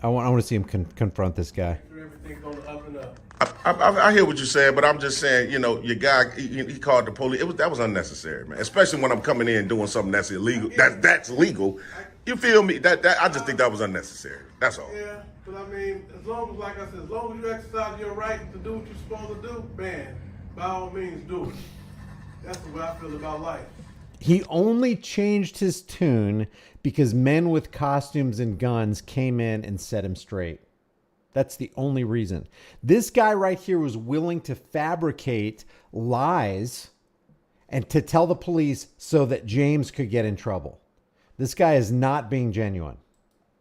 I want to see him confront this guy. Everything's on the up and up. I hear what you're saying, but I'm just saying, your guy, he called the police. That was unnecessary, man. Especially when I'm coming in doing something that's illegal. That's legal. You feel me? I just think that was unnecessary. That's all. Yeah, but I mean, as long as, like I said, as long as you exercise your right to do what you're supposed to do, man, by all means do it. That's the way I feel about life. He only changed his tune because men with costumes and guns came in and set him straight. That's the only reason. This guy right here was willing to fabricate lies and to tell the police so that James could get in trouble. This guy is not being genuine.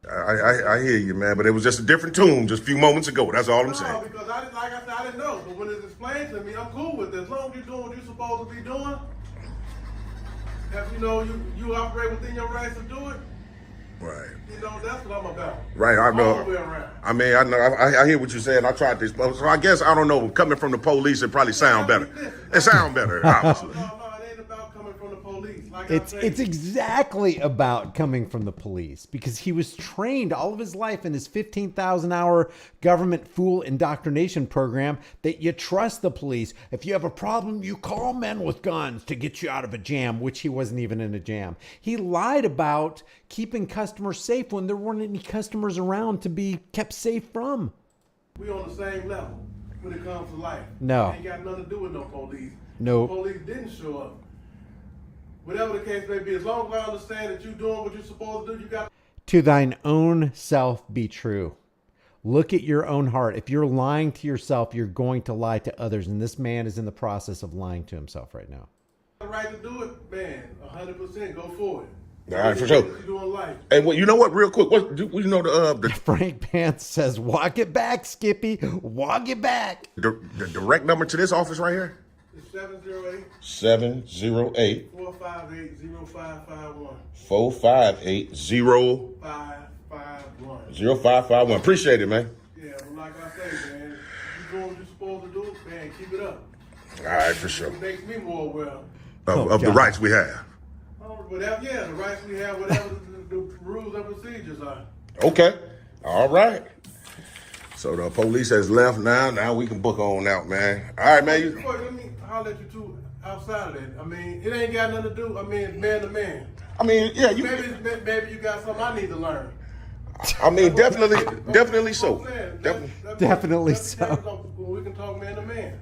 I hear you, man, but it was just a different tune just a few moments ago. That's all I'm saying. No, because like I said, I didn't know. But when it's explained to me, I'm cool with it. As long as you're doing what you're supposed to be doing, if you operate within your rights to do it, right. That's what I'm about. Right, I know. All the way around. I mean, I know. I hear what you're saying. I tried this, so I guess I don't know. Coming from the police, it probably sound better. It sound better, obviously. No, it ain't about coming from the police. Like It's exactly about coming from the police because he was trained all of his life in his 15,000 hour government fool indoctrination program that you trust the police. If you have a problem, you call men with guns to get you out of a jam, which he wasn't even in a jam. He lied about keeping customers safe when there weren't any customers around to be kept safe from. We on the same level when it comes to life. No. It ain't got nothing to do with no police. Nope. The police didn't show up. Whatever the case may be, as long as I understand that you're doing what you're supposed to do, you got To thine own self be true. Look at your own heart. If you're lying to yourself, you're going to lie to others. And this man is in the process of lying to himself right now. the right to do it, man. 100%, go for it. All right, for sure. What you doing life. Hey, well, you know what? Real quick, the Frank Pants says, "Walk it back, Skippy. Walk it back." the direct number to this office right here? It's 708 708 458 0551. 458 551. 0551. Appreciate it, man. Yeah, but like I say, man, you doing what you're supposed to do, man, keep it up. All right, for sure. It makes me more aware Of the rights we have. Whatever, yeah, the rights we have, whatever the rules and procedures are. Okay. All right. So the police has left now. Now we can book on out, man. All right, man. Let me holler at you two outside of that. I mean, it ain't got nothing to do. I mean, it's man to man. I mean, yeah, maybe you got something I need to learn. I mean, definitely so. Definitely so. We can talk man to man.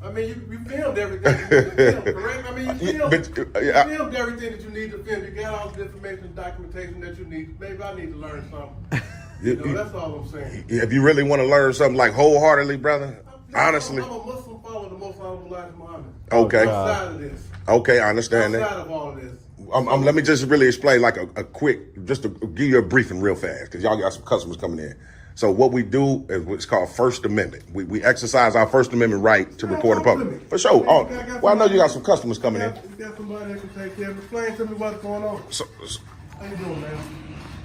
I mean, you filmed everything you need to film, correct? I mean, you filmed everything that you need to film. You got all the information and documentation that you need. Maybe I need to learn something. That's all I'm saying. If you really want to learn something like wholeheartedly, brother, honestly. I'm a Muslim follower of the Most Honorable Elijah Muhammad. Okay. Outside of this. Okay, I understand that. Outside of all of this. Let me just really explain like a quick, just to give you a briefing real fast, because y'all got some customers coming in. So what we do is what's called First Amendment. We exercise our First Amendment right to record in public. For sure. Well, I know you got some customers coming in. You got somebody that can take care of it. Explain to me what's going on. How you doing, man?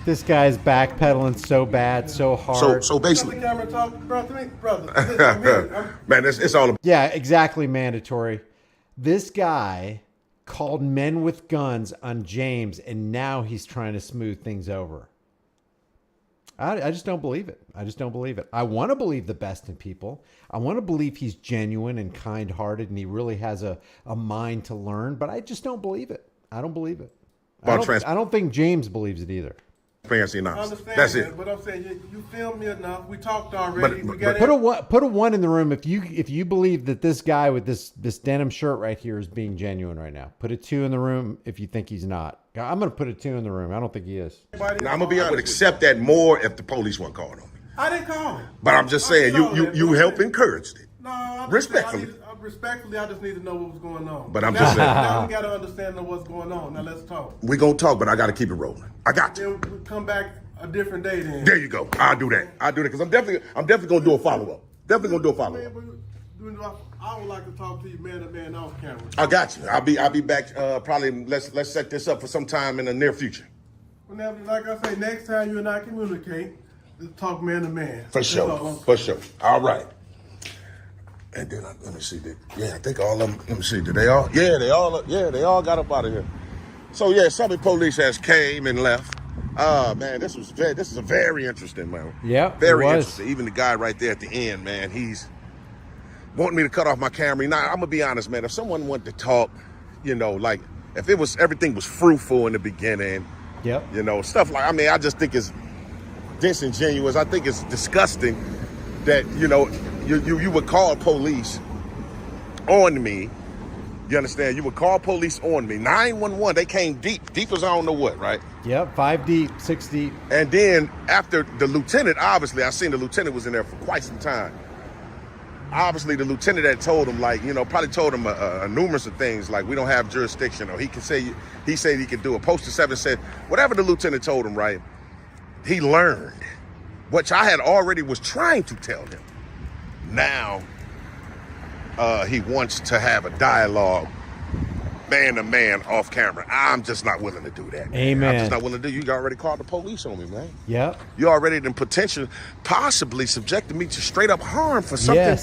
This guy's backpedaling so bad, so hard. So basically, the camera talk, brother. Man, it's all about. Yeah, exactly, mandatory. This guy called men with guns on James, and now he's trying to smooth things over. I just don't believe it. I just don't believe it. I want to believe the best in people. I want to believe he's genuine and kind-hearted and he really has a mind to learn, but I just don't believe it. I don't believe it. I don't think James believes it either. Transparency and honesty. That's it. But I'm saying you filmed me enough. We talked already. Put a one in the room if you believe that this guy with this denim shirt right here is being genuine right now. Put a 2 in the room if you think he's not. I'm going to put a 2 in the room. I don't think he is. Now, I'm going to be honest. I would accept that more if the police weren't calling on me. I didn't call him. But I'm just saying, you helped encourage it. No, respectfully. Respectfully, I just need to know what was going on. But I'm just saying. Now we got to understand what's going on. Now let's talk. We're going to talk, but I got to keep it rolling. I got you. Then we'll come back a different day then. There you go. I'll do that. Because I'm definitely going to do a follow-up. I would like to talk to you man to man off camera. I got you. I'll be back probably, let's set this up for some time in the near future. Well, like I say, next time you and I communicate, let's talk man to man. For sure. For sure. All right. And then let me see. I think all of them. Let me see. Did they all? Yeah, they all got up out of here. So yeah, Southern police has came and left. Man, this is a very interesting, man. Yeah, very interesting. Even the guy right there at the end, man, he's wanting me to cut off my camera. Now, I'm gonna be honest, man. If someone wanted to talk, like if everything was fruitful in the beginning, stuff like, I just think it's disingenuous. I think it's disgusting that you would call police on me. You understand? You would call police on me. 911, they came deep as I don't know what, right? Yep, 5 deep, 6 deep. And then after the lieutenant, obviously, I seen the lieutenant was in there for quite some time. Obviously, the lieutenant had told him, probably told him a numerous of things, like we don't have jurisdiction, or he said he could do it. Poster 7 said, whatever the lieutenant told him, right? He learned, which I had already was trying to tell him. Now, he wants to have a dialogue, man to man, off camera. I'm just not willing to do that. Man. Amen. I'm just not willing to do. You already called the police on me, man. Yep. You already then possibly subjected me to straight up harm for something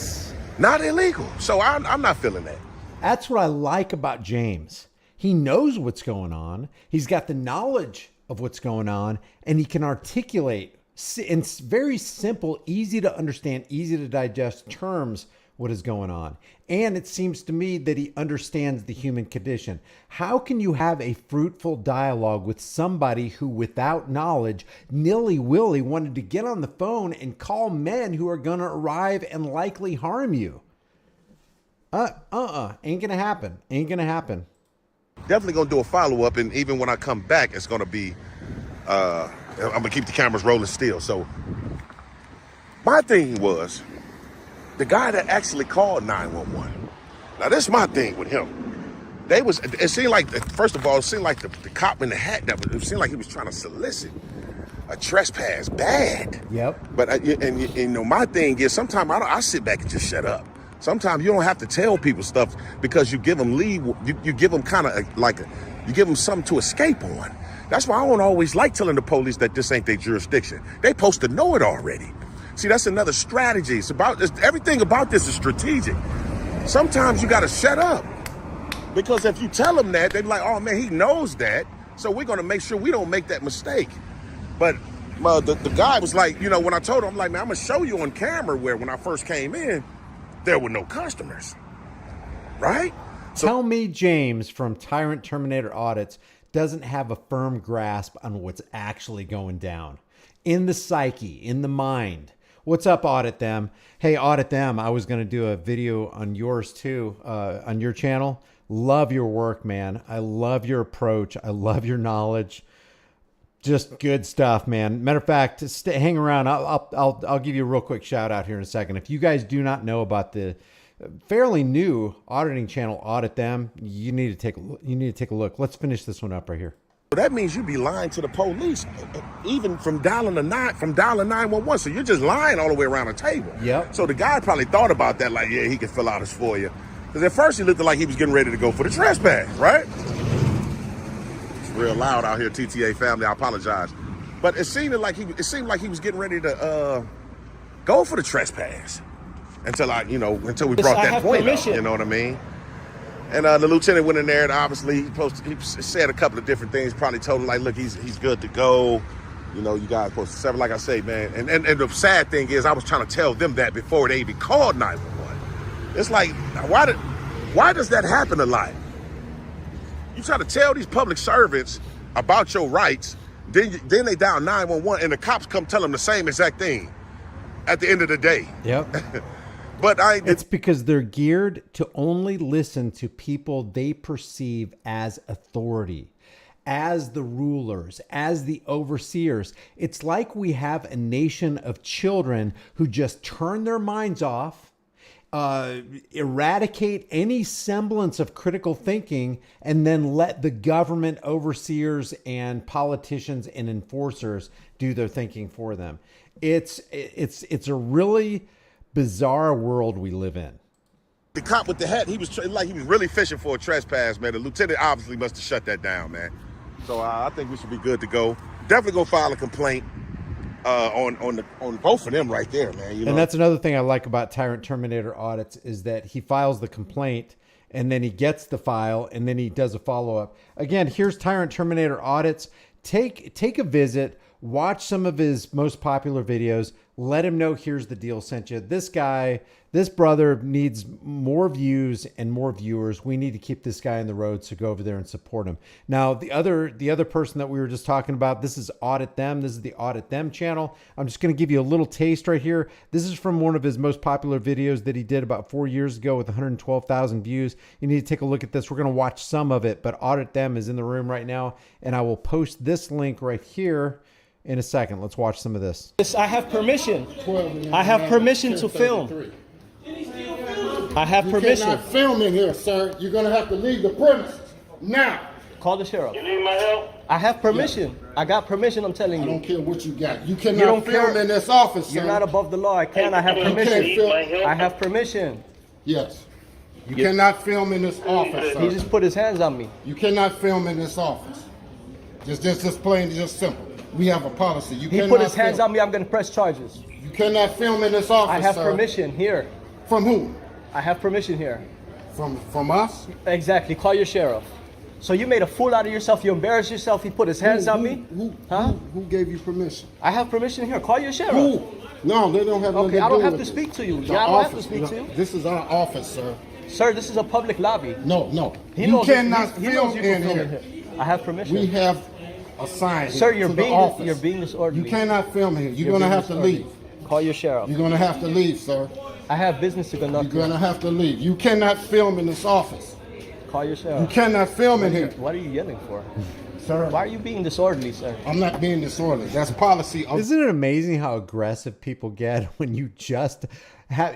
not illegal. So I'm not feeling that. That's what I like about James. He knows what's going on. He's got the knowledge of what's going on, and he can articulate in very simple, easy to understand, easy to digest terms what is going on. And it seems to me that he understands the human condition. How can you have a fruitful dialogue with somebody who, without knowledge, nilly-willy wanted to get on the phone and call men who are going to arrive and likely harm you? Ain't gonna happen. Ain't gonna happen. Definitely gonna do a follow-up, and even when I come back, it's gonna be, I'm gonna keep the cameras rolling still. So my thing was, the guy that actually called 911. Now, this is my thing with him. It seemed like, first of all, it seemed like the cop in the hat, it seemed like he was trying to solicit a trespass bad. Yep. But, my thing is, sometimes I sit back and just shut up. Sometimes you don't have to tell people stuff because you give them leave, you give them kind of you give them something to escape on. That's why I don't always like telling the police that this ain't their jurisdiction. They supposed to know it already. See, that's another strategy. Everything about this is strategic. Sometimes you got to shut up. Because if you tell them that, they're like, oh, man, he knows that. So we're going to make sure we don't make that mistake. But the guy was like, when I told him, I'm like, man, I'm going to show you on camera where when I first came in, there were no customers. Right? So, tell me James from Tyrant Terminator Audits doesn't have a firm grasp on what's actually going down. In the psyche, in the mind. What's up, Audit Them? Hey, Audit Them, I was going to do a video on yours too, on your channel. Love your work, man. I love your approach. I love your knowledge. Just good stuff, man. Matter of fact, hang around. I'll give you a real quick shout out here in a second. If you guys do not know about the fairly new auditing channel, Audit Them, you need to take a look. Let's finish this one up right here. that means you be lying to the police, even from dialing 911. So you're just lying all the way around the table. Yep. So the guy probably thought about that, like, yeah, he can fill out his FOIA. Because at first he looked like he was getting ready to go for the trespass, right? It's real loud out here, TTA family. I apologize, but it seemed like he was getting ready to go for the trespass until we brought that point up. You know what I mean? And the lieutenant went in there, and obviously he said a couple of different things. Probably told him, like, look, he's good to go. You know, you guys supposed to sever. Like I say, man. And the sad thing is, I was trying to tell them that before they even called 911. It's like, why does that happen a lot? You try to tell these public servants about your rights, then they dial 911, and the cops come tell them the same exact thing at the end of the day. Yep. But it's because they're geared to only listen to people they perceive as authority, as the rulers, as the overseers. It's like we have a nation of children who just turn their minds off, eradicate any semblance of critical thinking, and then let the government overseers and politicians and enforcers do their thinking for them. It's a really bizarre world we live in. The cop with the hat, he was really fishing for a trespass, man. The lieutenant obviously must have shut that down, man. So I think we should be good to go. Definitely go file a complaint on both of them right there, man. You know? And that's another thing I like about Tyrant Terminator Audits is that he files the complaint, and then he gets the file, and then he does a follow-up. Again, here's Tyrant Terminator Audits. Take a visit, watch some of his most popular videos, let him know here's the deal sent you. This guy, this brother needs more views and more viewers. We need to keep this guy on the road, so go over there and support him. Now, the other person that we were just talking about, this is Audit Them. This is the Audit Them channel. I'm just going to give you a little taste right here. This is from one of his most popular videos that he did about 4 years ago with 112,000 views. You need to take a look at this. We're going to watch some of it, but Audit Them is in the room right now, and I will post this link right here in a second. Let's watch some of this. I have permission. I have permission to film. I have permission. You cannot film in here, sir. You're going to have to leave the premises now. Call the sheriff. You need my help? I have permission. I got permission, I'm telling I you. don't care what you got. You You cannot don't film care. in this office, sir. You're not above the law. I can. I have You can't permission. film. I have permission. Yes. You cannot film in this office, He sir. just put his hands on me. You cannot film in this office. Just plain, just simple. We have a policy. You He cannot put his hands film. on me. I'm going to press charges. You cannot film in this office, I have sir. permission here. From who? I have permission here. From us? Exactly. Call your sheriff. So you made a fool out of yourself. You embarrassed yourself. He put his hands on me. Who gave you permission? I have permission here. Call your sheriff. Who? No, they don't have nothing Okay, to I do don't have with to it. speak to you. The Yeah, I don't have to office. speak to you. This is our office, sir. Sir, this is a public lobby. No. He You knows cannot he film knows you can in film here. I have permission. We have a sign Sir, to the office. you're being disorderly. You cannot film here. You're You're going to being have to disorderly. leave. Call your sheriff. You're going to have to leave, sir. I have business to conduct. You're going to have to leave. You cannot film in this office. Call your You sheriff. cannot film in here. What are you yelling for? Sir, Why are you being disorderly, sir? I'm not being disorderly. That's policy. Isn't it amazing how aggressive people get when you just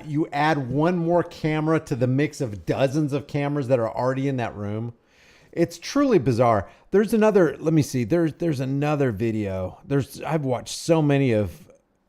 you add one more camera to the mix of dozens of cameras that are already in that room? It's truly bizarre. There's another, let me see. There's another video. I've watched so many of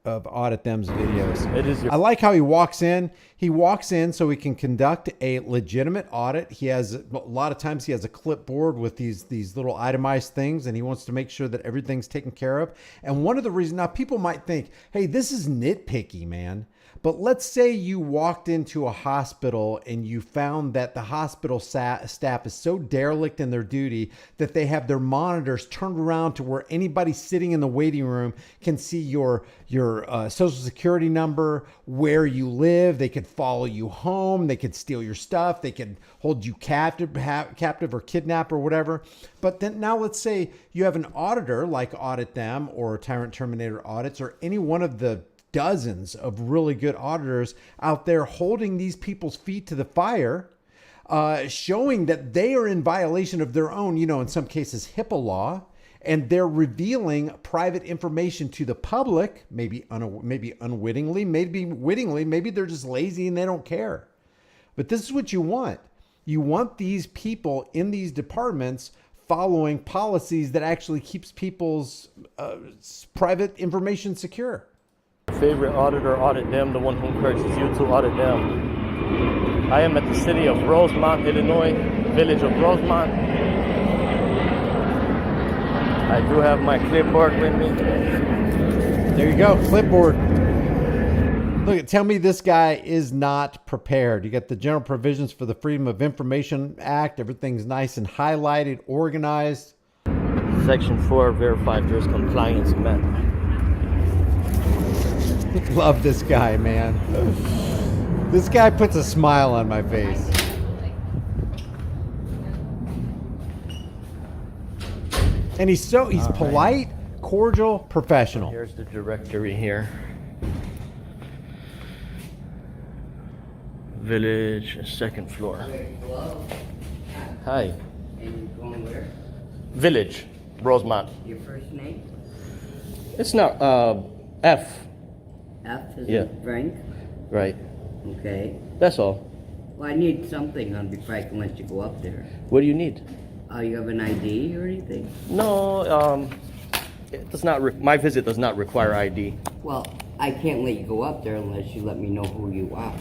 Audit Them's videos. I like how he walks in. He walks in so he can conduct a legitimate audit. He has a lot of times he has a clipboard with these little itemized things, and he wants to make sure that everything's taken care of. And one of the reasons, now people might think, hey, this is nitpicky, man. But let's say you walked into a hospital and you found that the hospital staff is so derelict in their duty that they have their monitors turned around to where anybody sitting in the waiting room can see your social security number, where you live. They could follow you home. They could steal your stuff. They could hold you captive or kidnap or whatever. But then now let's say you have an auditor like Audit Them or Tyrant Terminator Audits or any one of the dozens of really good auditors out there holding these people's feet to the fire, showing that they are in violation of their own, in some cases, HIPAA law, and they're revealing private information to the public, maybe unwittingly, maybe wittingly, maybe they're just lazy and they don't care. But this is what you want. You want these people in these departments following policies that actually keeps people's private information secure. Favorite auditor, Audit Them, the one who encourages you to audit them. I am at the city of Rosemont, Illinois, village of Rosemont. I do have my clipboard with me. There you go, clipboard. Look, tell me this guy is not prepared. You got the general provisions for the Freedom of Information Act. Everything's nice and highlighted, organized. Section 4, verify if there's compliance met. Love this guy, man. This guy puts a smile on my face. And he's polite, cordial, professional. Here's the directory here. Village, second floor. Hi. And you're going where? Village, Rosemont. Your first name? It's not, F. F is Yeah. in Frank? Right. Okay. That's all. Well, I need something on before I can let you go up there. What do you need? You have an ID or anything? No, it does not. My visit does not require ID. Well, I can't let you go up there unless you let me know who you are.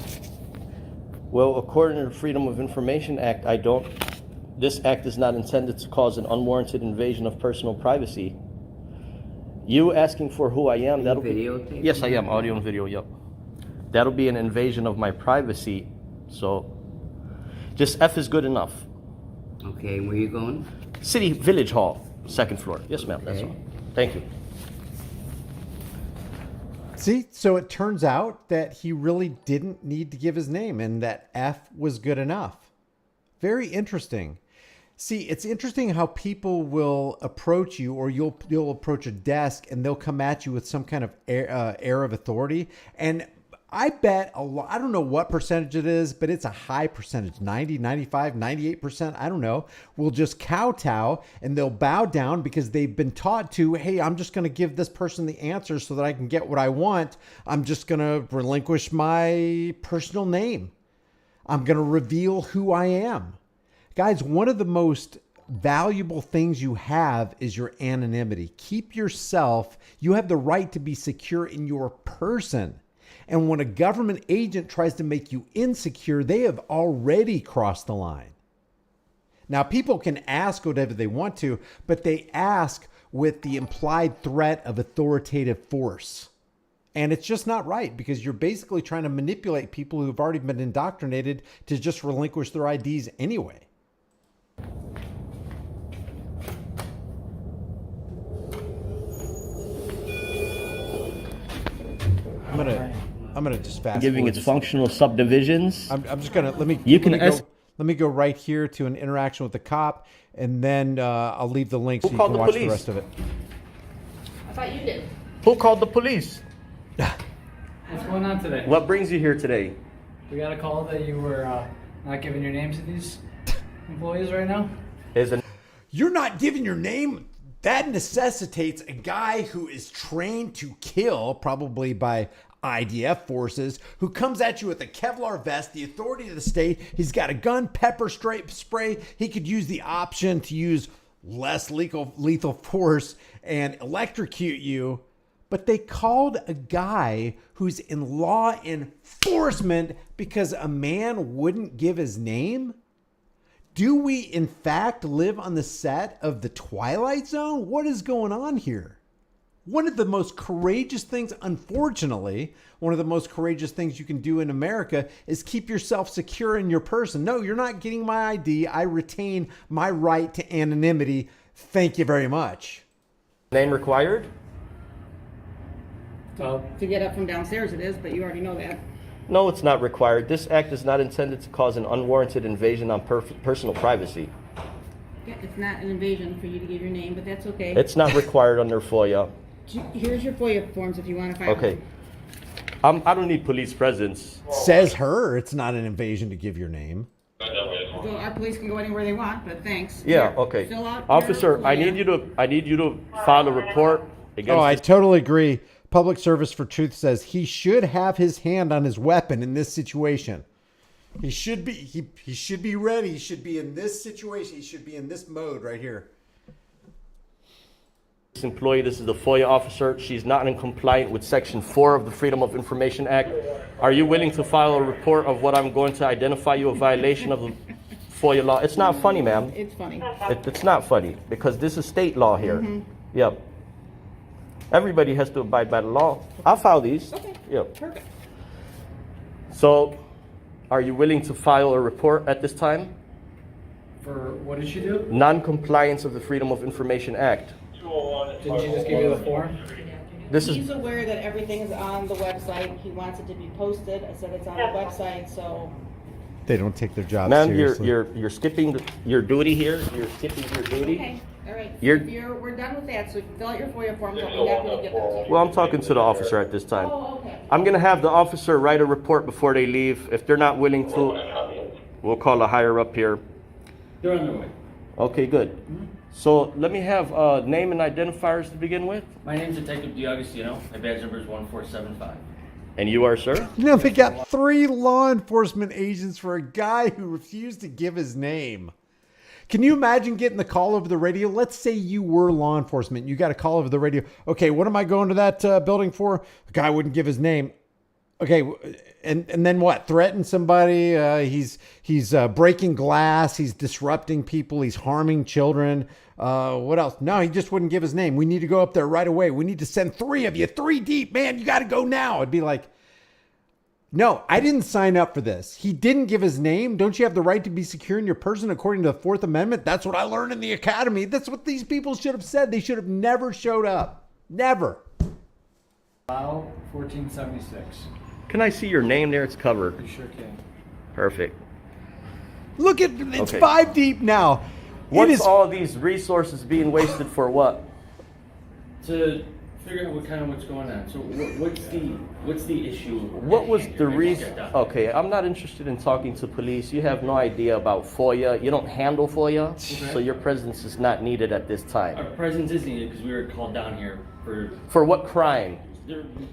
Well, according to the Freedom of Information Act, I don't. This act is not intended to cause an unwarranted invasion of personal privacy. You asking for who I am? That'll videotape? Yes, I am. Audio and video. Yep. That'll be an invasion of my privacy. So, Just F is good enough. Okay, where you going? City Village Hall, 2nd floor. Yes, ma'am. That's all. Thank you. See, so it turns out that he really didn't need to give his name and that F was good enough. Very interesting. See, it's interesting how people will approach you, or you'll approach a desk and they'll come at you with some kind of air of authority. And I bet a lot, I don't know what percentage it is, but it's a high percentage, 90, 95, 98%, I don't know, will just kowtow and they'll bow down because they've been taught to, hey, I'm just going to give this person the answer so that I can get what I want. I'm just going to relinquish my personal name. I'm going to reveal who I am. Guys, one of the most valuable things you have is your anonymity. Keep yourself, you have the right to be secure in your person. And when a government agent tries to make you insecure, they have already crossed the line. Now, people can ask whatever they want to, but they ask with the implied threat of authoritative force. And it's just not right, because you're basically trying to manipulate people who've already been indoctrinated to just relinquish their IDs anyway. I'm gonna just fast Giving its functional subdivisions. I'm just gonna let me go right here to an interaction with the cop, and then I'll leave the link so you can watch the rest of it. I thought you did. Who called the police? What's going on today? What brings you here today? We got a call that you were not giving your name to these employees right now. You're not giving your name? That necessitates a guy who is trained to kill, probably by IDF forces, who comes at you with a Kevlar vest, the authority of the state. He's got a gun, pepper spray. He could use the option to use less lethal force and electrocute you. But they called a guy who's in law enforcement because a man wouldn't give his name? Do we, in fact, live on the set of The Twilight Zone? What is going on here? One of the most courageous things, unfortunately, one of the most courageous things you can do in America is keep yourself secure in your person. No, you're not getting my ID. I retain my right to anonymity. Thank you very much. Name required? To get up from downstairs it is, but you already know that. No, it's not required. This act is not intended to cause an unwarranted invasion on personal privacy. Yeah, it's not an invasion for you to give your name, but that's okay. It's not required under FOIA. Here's your FOIA forms if you want to file Okay. them. I don't need police presence. Says her, it's not an invasion to give your name. So our police can go anywhere they want, but thanks. Yeah, Here, okay. fill out Officer, your I FOIA. need you to file a report against I totally agree. Public Service for Truth says he should have his hand on his weapon in this situation. He should be he should be ready. He should be in this situation. He should be in this mode right here. this employee. This is the FOIA officer. She's not in compliance with Section 4 of the Freedom of Information Act. Are you willing to file a report of what I'm going to identify you a violation of the FOIA law? It's not funny, ma'am. It's funny. It's not funny because this is state law here. Yep. Everybody has to abide by the law. I'll file these. Okay. Yep. Perfect. So, are you willing to file a report at this time? For what did she do? Non-compliance of the Freedom of Information Act. Didn't she just give you the form? He's aware that everything is on the website. He wants it to be posted. I said it's on the website, so. They don't take their job Ma'am, seriously. you're skipping your duty here. You're skipping your duty. Okay, all right. You're- We're done with that, so fill out your FOIA forms. I'll be happy to get them to you. Well, I'm talking to the officer at this time. Oh, okay. I'm going to have the officer write a report before they leave. If they're not willing to, we'll call a higher up here. They're on their way. Okay, good. So let me have name and identifiers to begin with. My name's Detective D'Agostino. My badge number is 1475. And you are, sir? You know, they got 3 law enforcement agents for a guy who refused to give his name. Can you imagine getting the call over the radio? Let's say you were law enforcement. You got a call over the radio. Okay, what am I going to that building for? The guy wouldn't give his name. Okay, and then what? Threaten somebody? He's breaking glass. He's disrupting people. He's harming children. What else? No, he just wouldn't give his name. We need to go up there right away. We need to send 3 of you, 3 deep, man. You got to go now. It'd be like, No, I didn't sign up for this. He didn't give his name. Don't you have the right to be secure in your person according to the Fourth Amendment? That's what I learned in the academy. That's what these people should have said. They should have never showed up. Never. Wow, 1476. Can I see your name there? It's covered. You sure can. Perfect. Look at it's 5 deep now. What's all these resources being wasted for what? To figure out what's going on. So what's the issue? What was the reason? Okay, I'm not interested in talking to police. You have no idea about FOIA. You don't handle FOIA, so your presence is not needed at this time. Our presence is needed because we were called down here For what crime?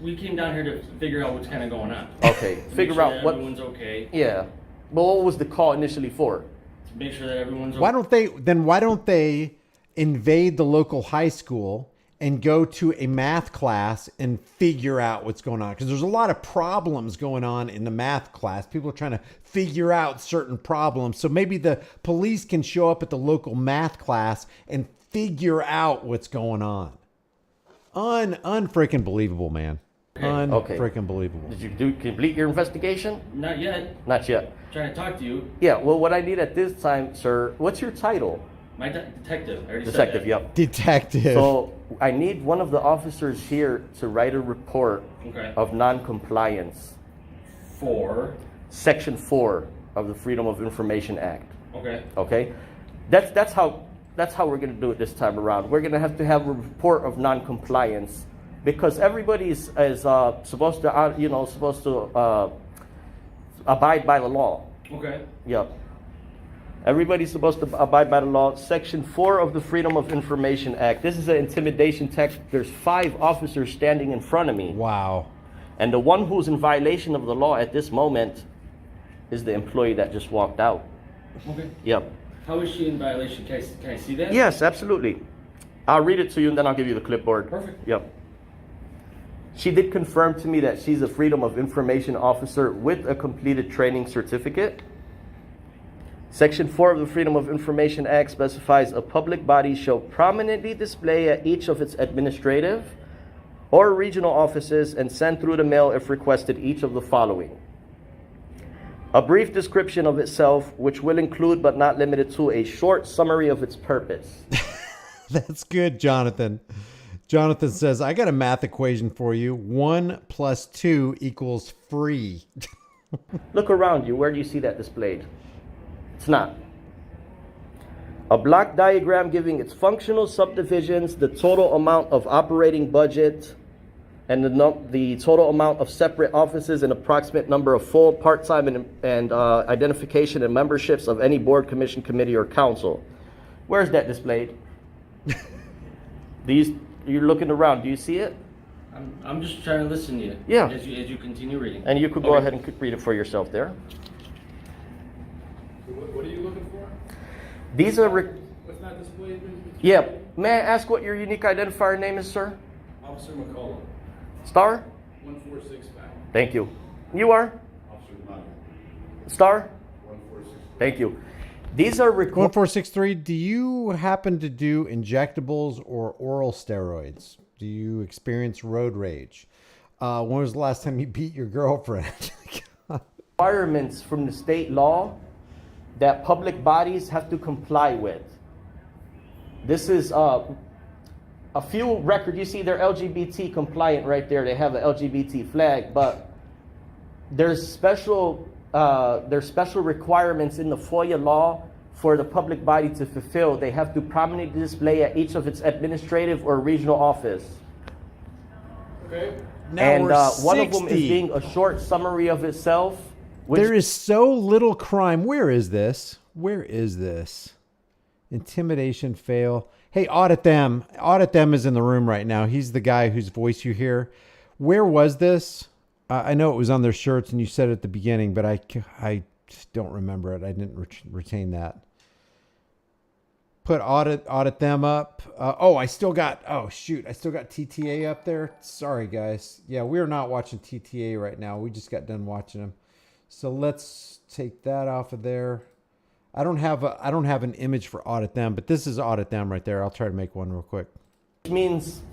We came down here to figure out what's kind of going on. Okay, figure sure out that what. everyone's okay. Yeah, but what was the call initially for? To make sure that everyone's okay. Why don't they invade the local high school and go to a math class and figure out what's going on? Because there's a lot of problems going on in the math class. People are trying to figure out certain problems. So maybe the police can show up at the local math class and figure out what's going on. Unfreaking believable, man. Unfreaking believable. Did you complete your investigation? Not yet. Not yet. Trying to talk to you. Yeah, well, what I need at this time, sir, what's your title? My detective. I already said Detective, that. yep. Detective. So I need one of the officers here to write a report of non-compliance. For? Section 4 of the Freedom of Information Act. Okay. Okay? That's how we're going to do it this time around. We're going to have a report of non-compliance because everybody is supposed to abide by the law. Okay. Yep. Everybody's supposed to abide by the law. Section 4 of the Freedom of Information Act. This is an intimidation text. There's 5 officers standing in front of me. Wow. And the one who's in violation of the law at this moment is the employee that just walked out. Okay. Yep. How is she in violation? Can I see that? Yes, absolutely. I'll read it to you and then I'll give you the clipboard. Perfect. Yep. She did confirm to me that she's a Freedom of Information officer with a completed training certificate. Section 4 of the Freedom of Information Act specifies a public body shall prominently display at each of its administrative or regional offices and send through the mail if requested each of the following. A brief description of itself, which will include but not limited to a short summary of its purpose. That's good, Jonathan. Jonathan says, I got a math equation for you. 1 + 2 = free. Look around you. Where do you see that displayed? It's not. A block diagram giving its functional subdivisions, the total amount of operating budget, and the total amount of separate offices and approximate number of full, part-time, and identification and memberships of any board, commission, committee, or council. Where's that displayed? You're looking around. Do you see it? I'm just trying to listen to you. Yeah. As you continue reading. And you could go ahead and read it for yourself there. What are you looking for? These are... What's not displayed? Yeah. May I ask what your unique identifier name is, sir? Officer McCullough. Star? 1465. Thank you. You are? Officer Meyer. Star? 1463. Thank you. These are 1463. Do you happen to do injectables or oral steroids? Do you experience road rage? When was the last time you beat your girlfriend? requirements from the state law that public bodies have to comply with. This is a few record. You see, they're LGBT compliant right there. They have an LGBT flag, but there's special requirements in the FOIA law for the public body to fulfill. They have to prominently display at each of its administrative or regional office. Okay. Now and we're one of them 60. is being a short summary of itself. There is so little crime. Where is this? Where is this? Intimidation fail. Hey, Audit Them. Audit Them is in the room right now. He's the guy whose voice you hear. Where was this? I know it was on their shirts and you said it at the beginning, but I don't remember it. I didn't retain that. Put audit them up. I still got TTA up there. Sorry, guys. Yeah, we're not watching TTA right now. We just got done watching them. So let's take that off of there. I don't have an image for audit them, but this is audit them right there. I'll try to make one real quick. Which means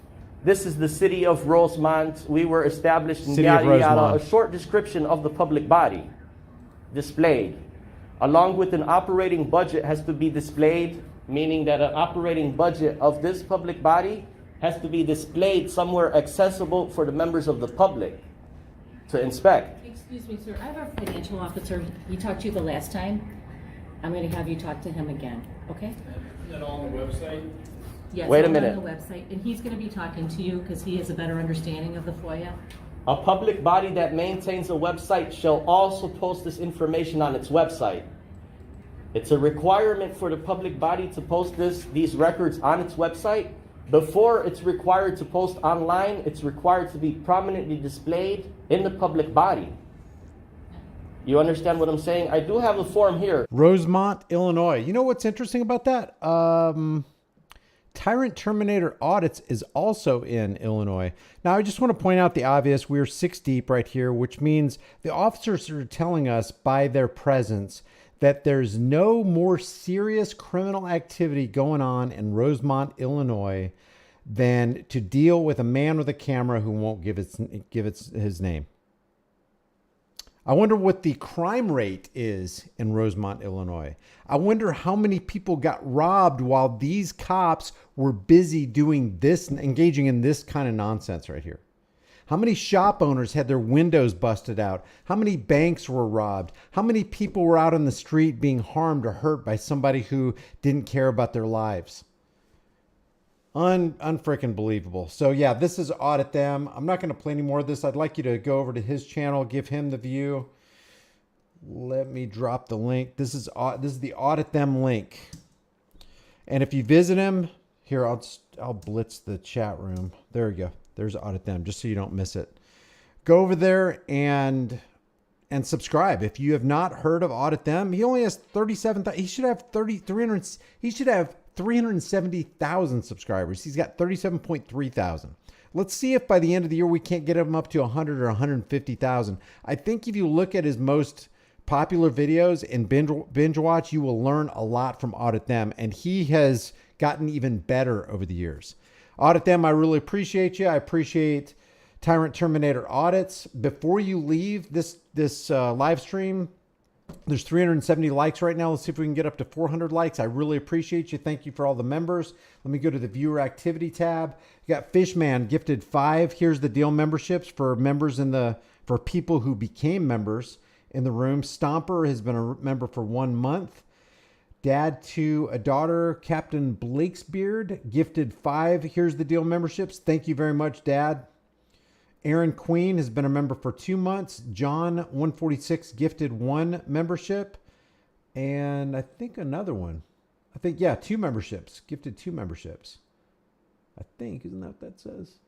This is the city of Rosemont. We were established in City of yada yada. Rosemont. A short description of the public body displayed, along with an operating budget, has to be displayed, meaning that an operating budget of this public body has to be displayed somewhere accessible for the members of the public to inspect. Excuse me, sir. I have our financial officer. He talked to you the last time. I'm going to have you talk to him again, okay? Is that all on the website? Yes, Wait a all minute. on the website, and he's going to be talking to you because he has a better understanding of the FOIA. A public body that maintains a website shall also post this information on its website. It's a requirement for the public body to post these records on its website. Before it's required to post online, it's required to be prominently displayed in the public body. You understand what I'm saying? I do have a form here. Rosemont, Illinois. You know what's interesting about that? Tyrant Terminator Audits is also in Illinois. Now, I just want to point out the obvious. We're 6 deep right here, which means the officers are telling us by their presence that there's no more serious criminal activity going on in Rosemont, Illinois, than to deal with a man with a camera who won't give his name. I wonder what the crime rate is in Rosemont, Illinois. I wonder how many people got robbed while these cops were busy doing this, engaging in this kind of nonsense right here. How many shop owners had their windows busted out? How many banks were robbed? How many people were out on the street being harmed or hurt by somebody who didn't care about their lives? Unfreaking believable. So yeah, this is Audit Them. I'm not going to play any more of this. I'd like you to go over to his channel, give him the view. Let me drop the link. This is the Audit Them link. And if you visit him, here, I'll blitz the chat room. There we go. There's Audit Them, just so you don't miss it. Go over there and subscribe. If you have not heard of Audit Them, he only has 37,000. He should have 300. He should have 370,000 subscribers. He's got 37.3 thousand. Let's see if by the end of the year we can't get him up to 100 or 150,000. I think if you look at his most popular videos and binge watch, you will learn a lot from Audit Them, and he has gotten even better over the years. Audit Them, I really appreciate you. I appreciate Tyrant Terminator Audits. Before you leave this live stream, there's 370 likes right now. Let's see if we can get up to 400 likes. I really appreciate you. Thank you for all the members. Let me go to the viewer activity tab. You got Fishman gifted 5. Here's the deal memberships for members for people who became members in the room. Stomper has been a member for 1 month. Dad to a daughter, Captain Blakesbeard, gifted 5. Here's the deal memberships. Thank you very much, Dad. Aaron Queen has been a member for 2 months. John 146 gifted 1 membership. And I think another one. 2 memberships. Gifted 2 memberships. I think, isn't that what that says?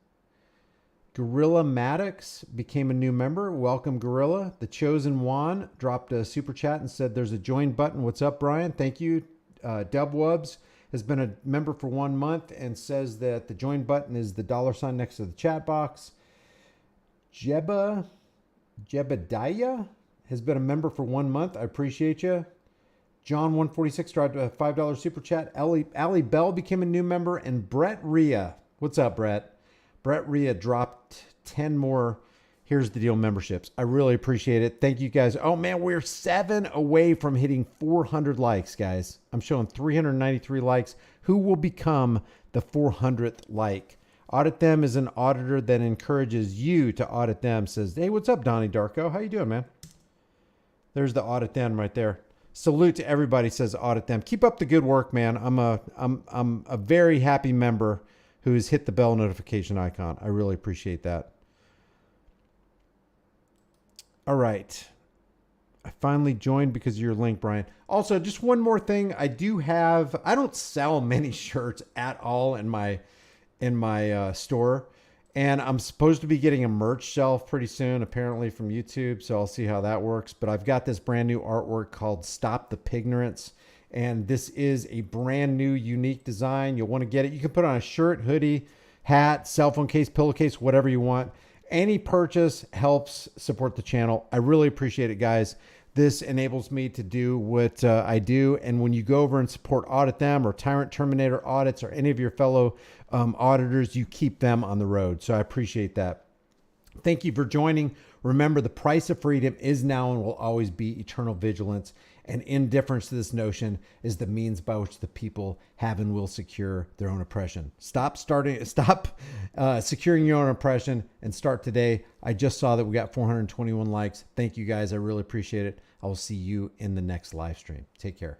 Gorilla Maddox became a new member. Welcome, Gorilla. The Chosen Juan dropped a super chat and said there's a join button. What's up, Brian? Thank you. Dubwubs has been a member for 1 month and says that the join button is the $ next to the chat box. Jebediah has been a member for 1 month. I appreciate you. John 146 dropped a $5 super chat. Ali Bell became a new member. And Brett Rhea. What's up, Brett? Brett Rhea dropped 10 more Here's the Deal memberships. I really appreciate it. Thank you guys. Oh man, we're 7 away from hitting 400 likes, guys. I'm showing 393 likes. Who will become the 400th like? Audit Them is an auditor that encourages you to audit them. Says, hey, what's up, Donnie Darko? How you doing, man? There's the Audit Them right there. Salute to everybody, says Audit Them. Keep up the good work, man. I'm a very happy member who's hit the bell notification icon. I really appreciate that. All right. I finally joined because of your link, Brian. Also, just one more thing. I don't sell many shirts at all in my store. And I'm supposed to be getting a merch shelf pretty soon, apparently from YouTube. So I'll see how that works. But I've got this brand new artwork called Stop the Pignorance. And this is a brand new, unique design. You'll want to get it. You can put on a shirt, hoodie, hat, cell phone case, pillowcase, whatever you want. Any purchase helps support the channel. I really appreciate it, guys. This enables me to do what I do. And when you go over and support Audit Them or Tyrant Terminator Audits or any of your fellow auditors, you keep them on the road. So I appreciate that. Thank you for joining. Remember, the price of freedom is now and will always be eternal vigilance. And indifference to this notion is the means by which the people have and will secure their own oppression. Stop securing your own oppression and start today. I just saw that we got 421 likes. Thank you guys. I really appreciate it. I will see you in the next live stream. Take care.